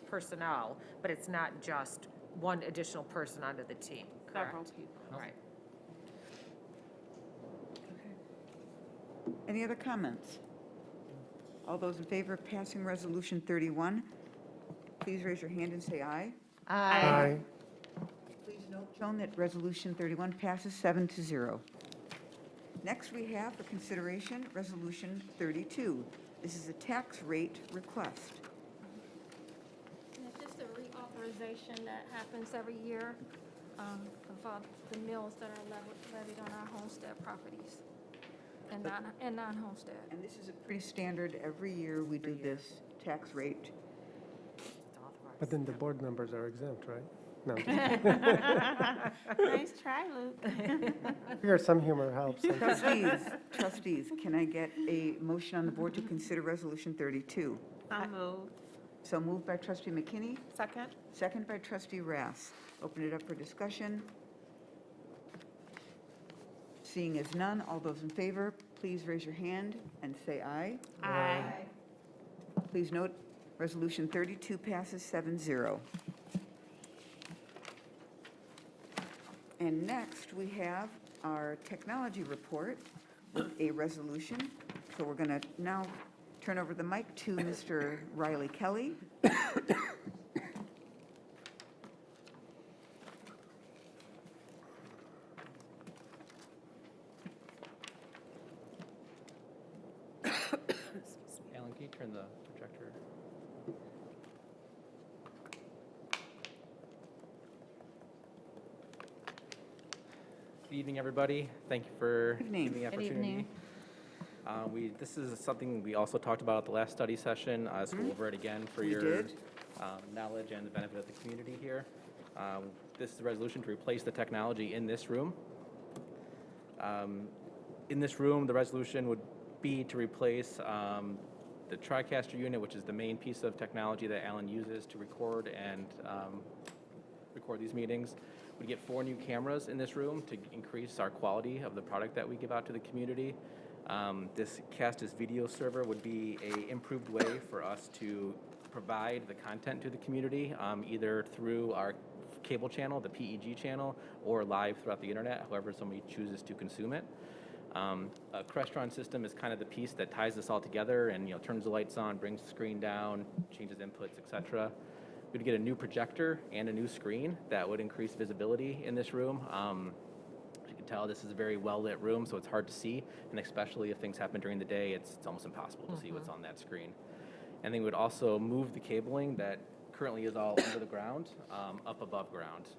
personnel, but it's not just one additional person onto the team, correct? Several people. Right. Any other comments? All those in favor of passing Resolution 31, please raise your hand and say aye. Aye. Please note, Joan, that Resolution 31 passes 7-0. Next, we have for consideration Resolution 32. This is a tax rate request. And it's just a reauthorization that happens every year of all the mills that are levied on our homestead properties and non-homestead. And this is a pretty standard, every year we do this tax rate. But then the board members are exempt, right? No. Nice try, Luke. Here, some humor helps. Trustees, can I get a motion on the board to consider Resolution 32? I'll move. So moved by Trustee McKinney, Second? second by Trustee Rass. Open it up for discussion. Seeing as none, all those in favor, please raise your hand and say aye. Aye. Please note, Resolution 32 passes 7-0. And next, we have our technology report with a resolution. So we're going to now turn over the mic to Mr. Riley Kelly. Alan, can you turn the projector? Good evening, everybody. Thank you for Evening. giving me the Good opportunity. evening. This is something we also talked about at the last study session. So we'll go over it again for We your did. knowledge and the benefit of the community here. This is a resolution to replace the technology in this room. In this room, the resolution would be to replace the TriCaster unit, which is the main piece of technology that Alan uses to record and record these meetings. We get 4 new cameras in this room to increase our quality of the product that we give out to the community. This Castus video server would be a improved way for us to provide the content to the community, either through our cable channel, the PEG channel, or live throughout the internet, however somebody chooses to consume it. A Crestron system is kind of the piece that ties this all together and turns the lights on, brings the screen down, changes inputs, etc. We'd get a new projector and a new screen that would increase visibility in this room. As you can tell, this is a very well-lit room, so it's hard to see, and especially if things happen during the day, it's almost impossible to see what's on that screen. And then we would also move the cabling that currently is all under the ground up above ground.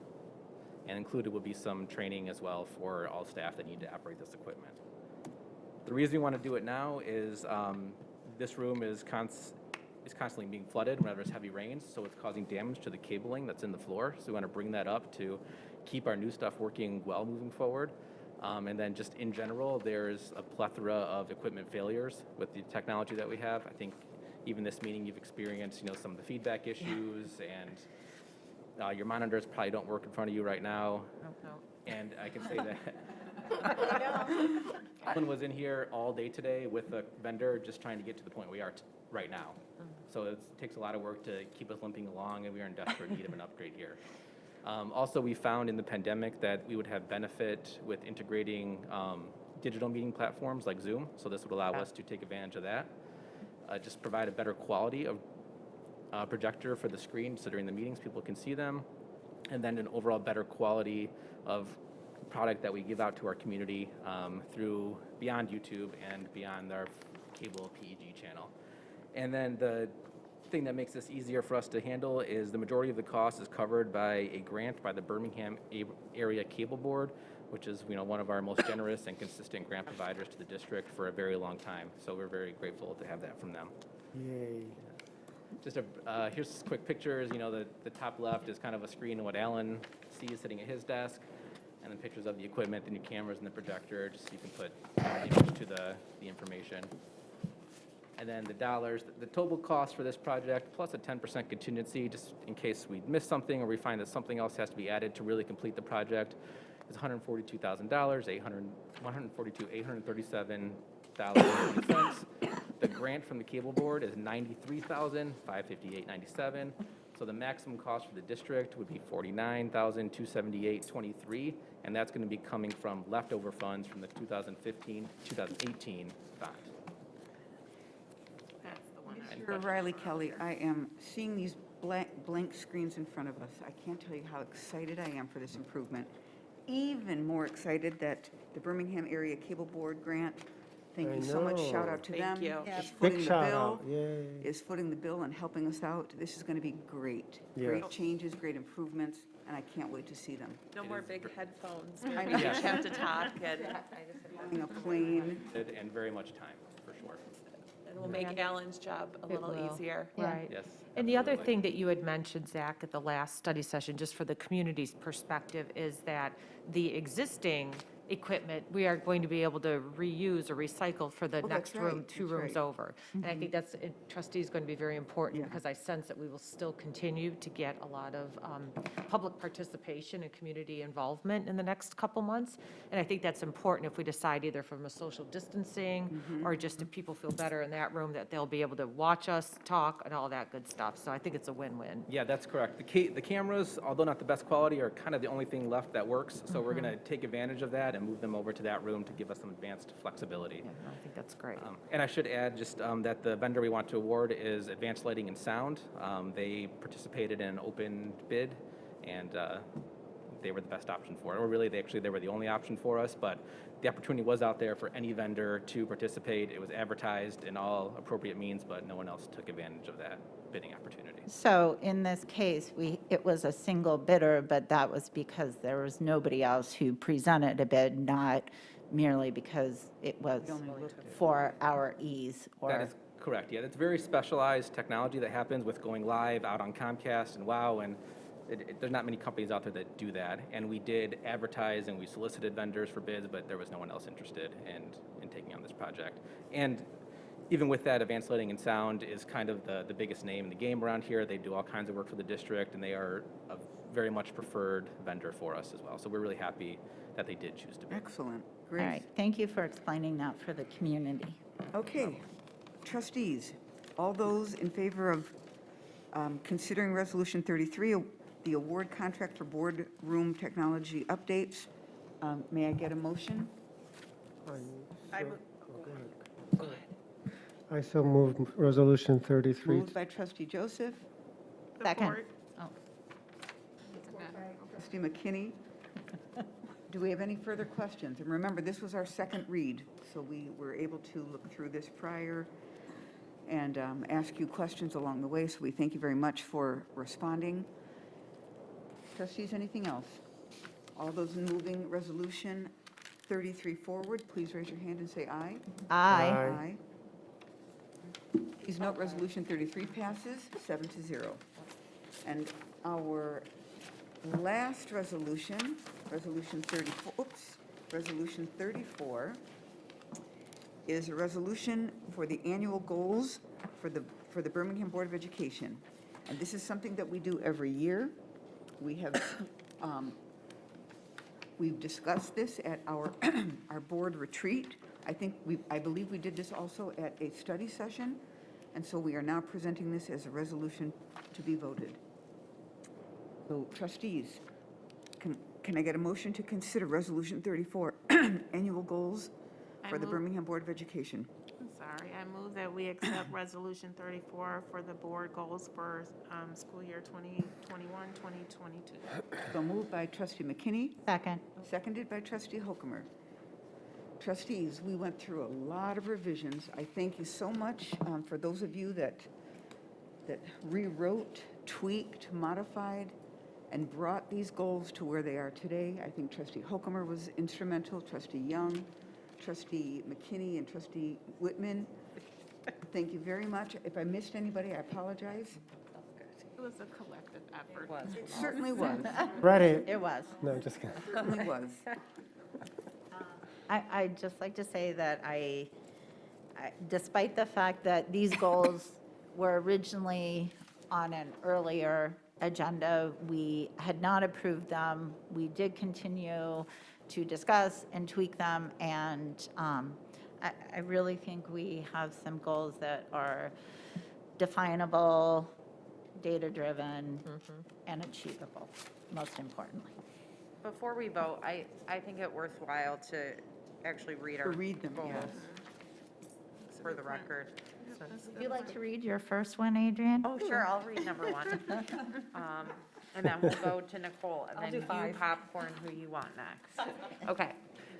And included would be some training as well for all staff that need to operate this equipment. The reason we want to do it now is this room is constantly being flooded whenever there's heavy rains, so it's causing damage to the cabling that's in the floor. So we want to bring that up to keep our new stuff working well moving forward. And then just in general, there's a plethora of equipment failures with the technology that we have. I think even this meeting you've experienced, some of the feedback issues, and your monitors probably don't work in front of you right now. And I can say that Alan was in here all day today with a vendor just trying to get to the point we are right now. So it takes a lot of work to keep us limping along, and we are in desperate need of an upgrade here. Also, we found in the pandemic that we would have benefit with integrating digital meeting platforms like Zoom, so this would allow us to take advantage of that. Just provide a better quality of projector for the screen, so during the meetings people can see them, and then an overall better quality of product that we give out to our community through beyond YouTube and beyond our cable PEG channel. And then the thing that makes this easier for us to handle is the majority of the cost is covered by a grant by the Birmingham Area Cable Board, which is one of our most generous and consistent grant providers to the district for a very long time. So we're very grateful to have that from them. Yay. Just here's quick pictures. The top left is kind of a screen of what Alan sees sitting at his desk, and then pictures of the equipment, the new cameras, and the projector, just so you can put image to the information. And then the dollars, the total cost for this project, plus a 10% contingency, just in case we miss something or we find that something else has to be added to really complete the project, is $142,000, $837,000. The grant from the cable board is $93,558.97. So the maximum cost for the district would be $49,278.23, and that's going to be coming from leftover funds from the 2018 bond. Mr. Riley Kelly, I am seeing these blank screens in front of us. I can't tell you how excited I am for this improvement. Even more excited that the Birmingham Area Cable Board grant, thank you so much, shout out to them. Thank you. Is footing Big the shout bill, out, yay. is footing the bill and helping us out. This is going to be great. Yes. Great changes, great improvements, and I can't wait to see them. No more big headphones. I We know. each have to talk, and Having a plane. And very much time, for sure. it will make Alan's job a little will. easier. Right. Yes. And the other absolutely. thing that you had mentioned, Zach, at the last study session, just for the community's perspective, is that the existing equipment, we are going to be able to reuse or recycle for the Oh, that's next room, right, 2 that's rooms right. over. And I think that's, trustee is going to be very important, Yeah. because I sense that we will still continue to get a lot of public participation and community involvement in the next couple months. And I think that's important if we decide either from a social distancing or just if people feel better in that room, that they'll be able to watch us, talk, and all that good stuff. So I think it's a win-win. Yeah, that's correct. The cameras, although not the best quality, are kind of the only thing left that works. So we're going to take advantage of that and move them over to that room to give us some advanced flexibility. Yeah, no, I think that's great. And I should add just that the vendor we want to award is Advanced Lighting and Sound. They participated in an open bid, and they were the best option for it. Or really, they were the only option for us, but the opportunity was out there for any vendor to participate. It was advertised in all appropriate means, but no one else took advantage of that bidding opportunity. So in this case, it was a single bidder, but that was because there was nobody else who presented a bid, not merely because it was for our ease or. That is correct, yeah. That's very specialized technology that happens with going live out on Comcast and WOW, and there's not many companies out there that do that. And we did advertise and we solicited vendors for bids, but there was no one else interested in taking on this project. And even with that, Advanced Lighting and Sound is kind of the biggest name in the game around here. They do all kinds of work for the district, and they are a very much preferred vendor for us as well. So we're really happy that they did choose to bid. Excellent, All great. right, thank you for explaining that for the community. Okay, trustees, all those in favor of considering Resolution 33, the award contract for boardroom technology updates, may I get a motion? I so moved Resolution 33. Moved by trustee Joseph, Second. trustee McKinney. Do we have any further questions? And remember, this was our second read, so we were able to look through this prior and ask you questions along the way, so we thank you very much for responding. Trustees, anything else? All those in moving Resolution 33 forward, please raise your hand and say aye. Aye. Aye. Please note, Resolution 33 passes 7-0. And our last resolution, Resolution 34, is a resolution for the annual goals for the Birmingham Board of Education. And this is something that we do every year. We have, we've discussed this at our, our board retreat. I believe we did this also at a study session, and so we are now presenting this as a resolution to be voted. So trustees, can I get a motion to consider Resolution 34, annual goals for the Birmingham Board of Education? I'm sorry, I move that we accept Resolution 34 for the board goals for school year 2021, 2022. So moved by trustee McKinney. Second. Seconded by trustee Hokumer. Trustees, we went through a lot of revisions. I thank you so much for those of you that rewrote, tweaked, modified, and brought these goals to where they are today. I think trustee Hokumer was instrumental, trustee Young, trustee McKinney, and trustee Whitman. Thank you very much. If I missed anybody, I apologize. It was a collective effort. It certainly was. Ready? It was. No, I'm just kidding. It certainly was. I'd just like to say that despite the fact that these goals were originally on an earlier agenda, we had not approved them. We did continue to discuss and tweak them, and I really think we have some goals that are definable, data-driven, and achievable, most importantly. Before we vote, I think it worthwhile to actually read our Read them, goals yes. for the record. Would you like to read your first one, Adrian? Oh, sure, I'll read number one. And then we'll go to Nicole, and then you popcorn who you want next. Okay.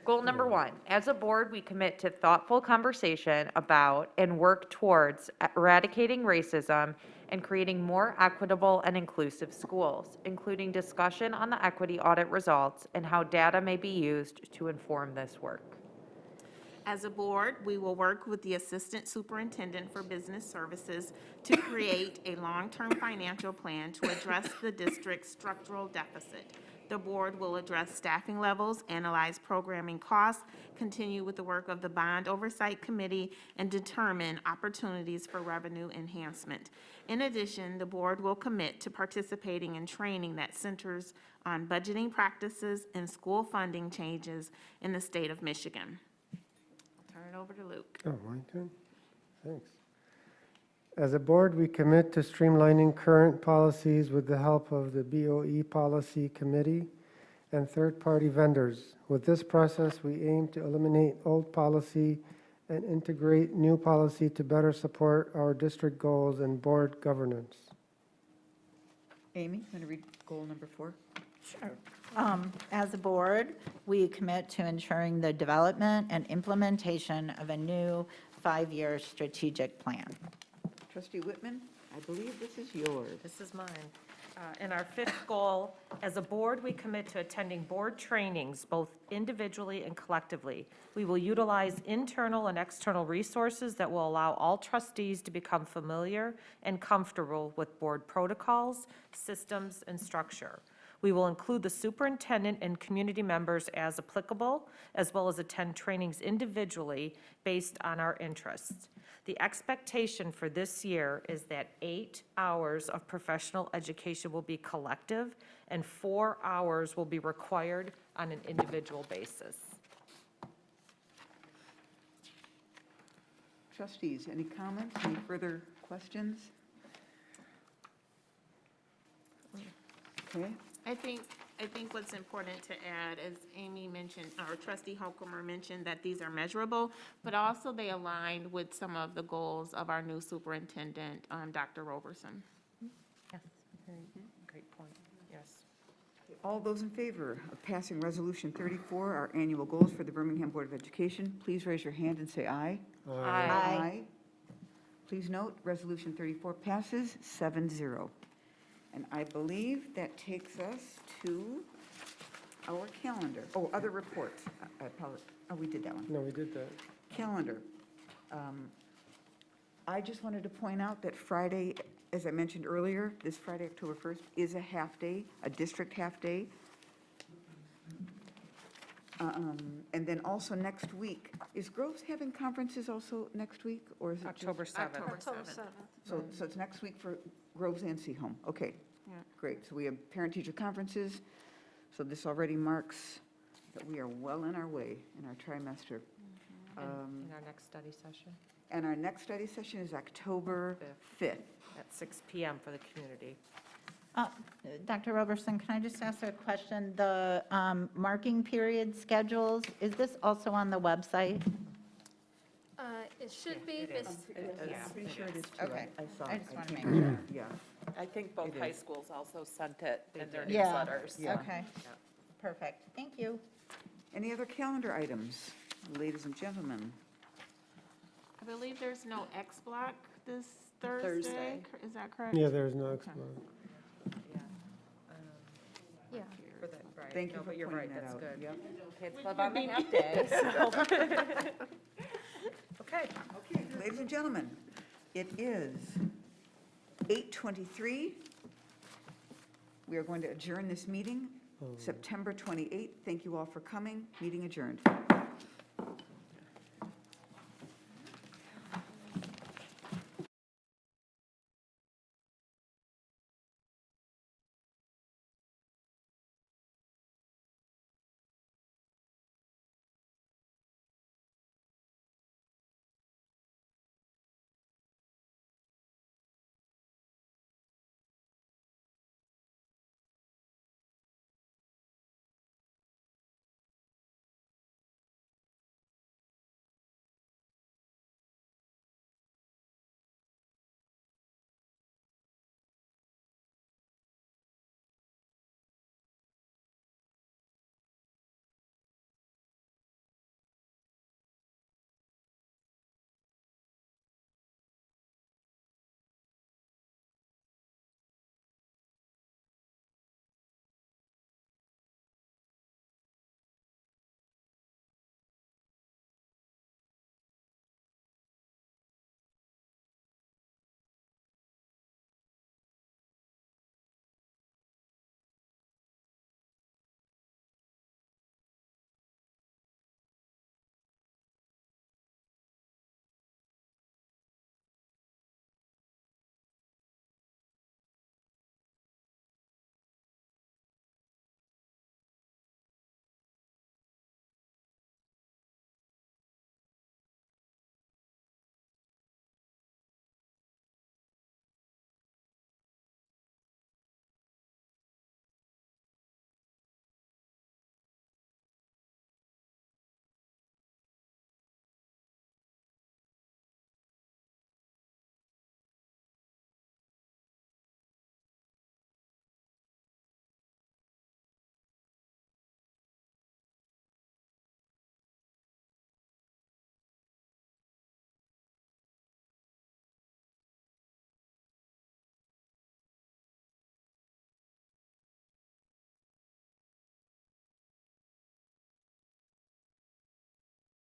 Goal number one, as a board, we commit to thoughtful conversation about and work towards eradicating racism and creating more equitable and inclusive schools, including discussion on the equity audit results and how data may be used to inform this work. As a board, we will work with the Assistant Superintendent for Business Services to create a long-term financial plan to address the district's structural deficit. The board will address staffing levels, analyze programming costs, continue with the work of the Bond Oversight Committee, and determine opportunities for revenue enhancement. In addition, the board will commit to participating in training that centers on budgeting practices and school funding changes in the state of Michigan. Turn it over to Luke. Oh, my turn? Thanks. As a board, we commit to streamlining current policies with the help of the BOE Policy Committee and third-party vendors. With this process, we aim to eliminate old policy and integrate new policy to better support our district goals and board governance. Amy, want to read goal number 4? Sure. As a board, we commit to ensuring the development and implementation of a new 5-year strategic plan. Trustee Whitman, I believe this is yours. This is mine. And our fifth goal, as a board, we commit to attending board trainings, both individually and collectively. We will utilize internal and external resources that will allow all trustees to become familiar and comfortable with board protocols, systems, and structure. We will include the superintendent and community members as applicable, as well as attend trainings individually based on our interests. The expectation for this year is that 8 hours of professional education will be collective and 4 hours will be required on an individual basis. Trustees, any comments, any further questions? Okay, I think what's important to add, as Amy mentioned, or Trustee Holcomer mentioned, that these are measurable, but also they align with some of the goals of our new superintendent, Dr. Roberson. Yes, great point, yes. all those in favor of passing Resolution 34, our annual goals for the Birmingham Board of Education, please raise your hand and say aye. Aye. Please note, Resolution 34 passes 7-0. And I believe that takes us to our calendar. Oh, other reports. I apologize. Oh, we did that one. No, we did that. Calendar. I just wanted to point out that Friday, as I mentioned earlier, this Friday, October 1st, is a half-day, a district half-day. And then also next week, is Groves having conferences also next week, or is it just- October 7th. October 7th. So it's next week for Groves and Seaholm. Okay, Yeah. great. So we have parent-teacher conferences. So this already marks that we are well in our way in our trimester. In our next study session And our next study session is October 5th. at 6 PM for the community. Dr. Roberson, can I just ask a question? The marking period schedules, is this also on the website? It should be, if it's, I'm pretty sure it is too. Okay. I saw I it. just wanna can't make remember. Yeah. I think both It high is. schools also sent it in their Yeah. newsletters. Yeah. Okay, perfect. Thank you. Any other calendar items, ladies and gentlemen? I believe there's no X block this Thursday. Thursday. Is that correct? Yeah, there's no explanation. yeah. For the, right. Thank you No, for but you're pointing right, that that's out. good. Yep. Kids Club on the half day, so. Okay. Okay, ladies and gentlemen, it is 8:23. We are going to adjourn this meeting, September 28th. Thank you all for coming. Meeting adjourned.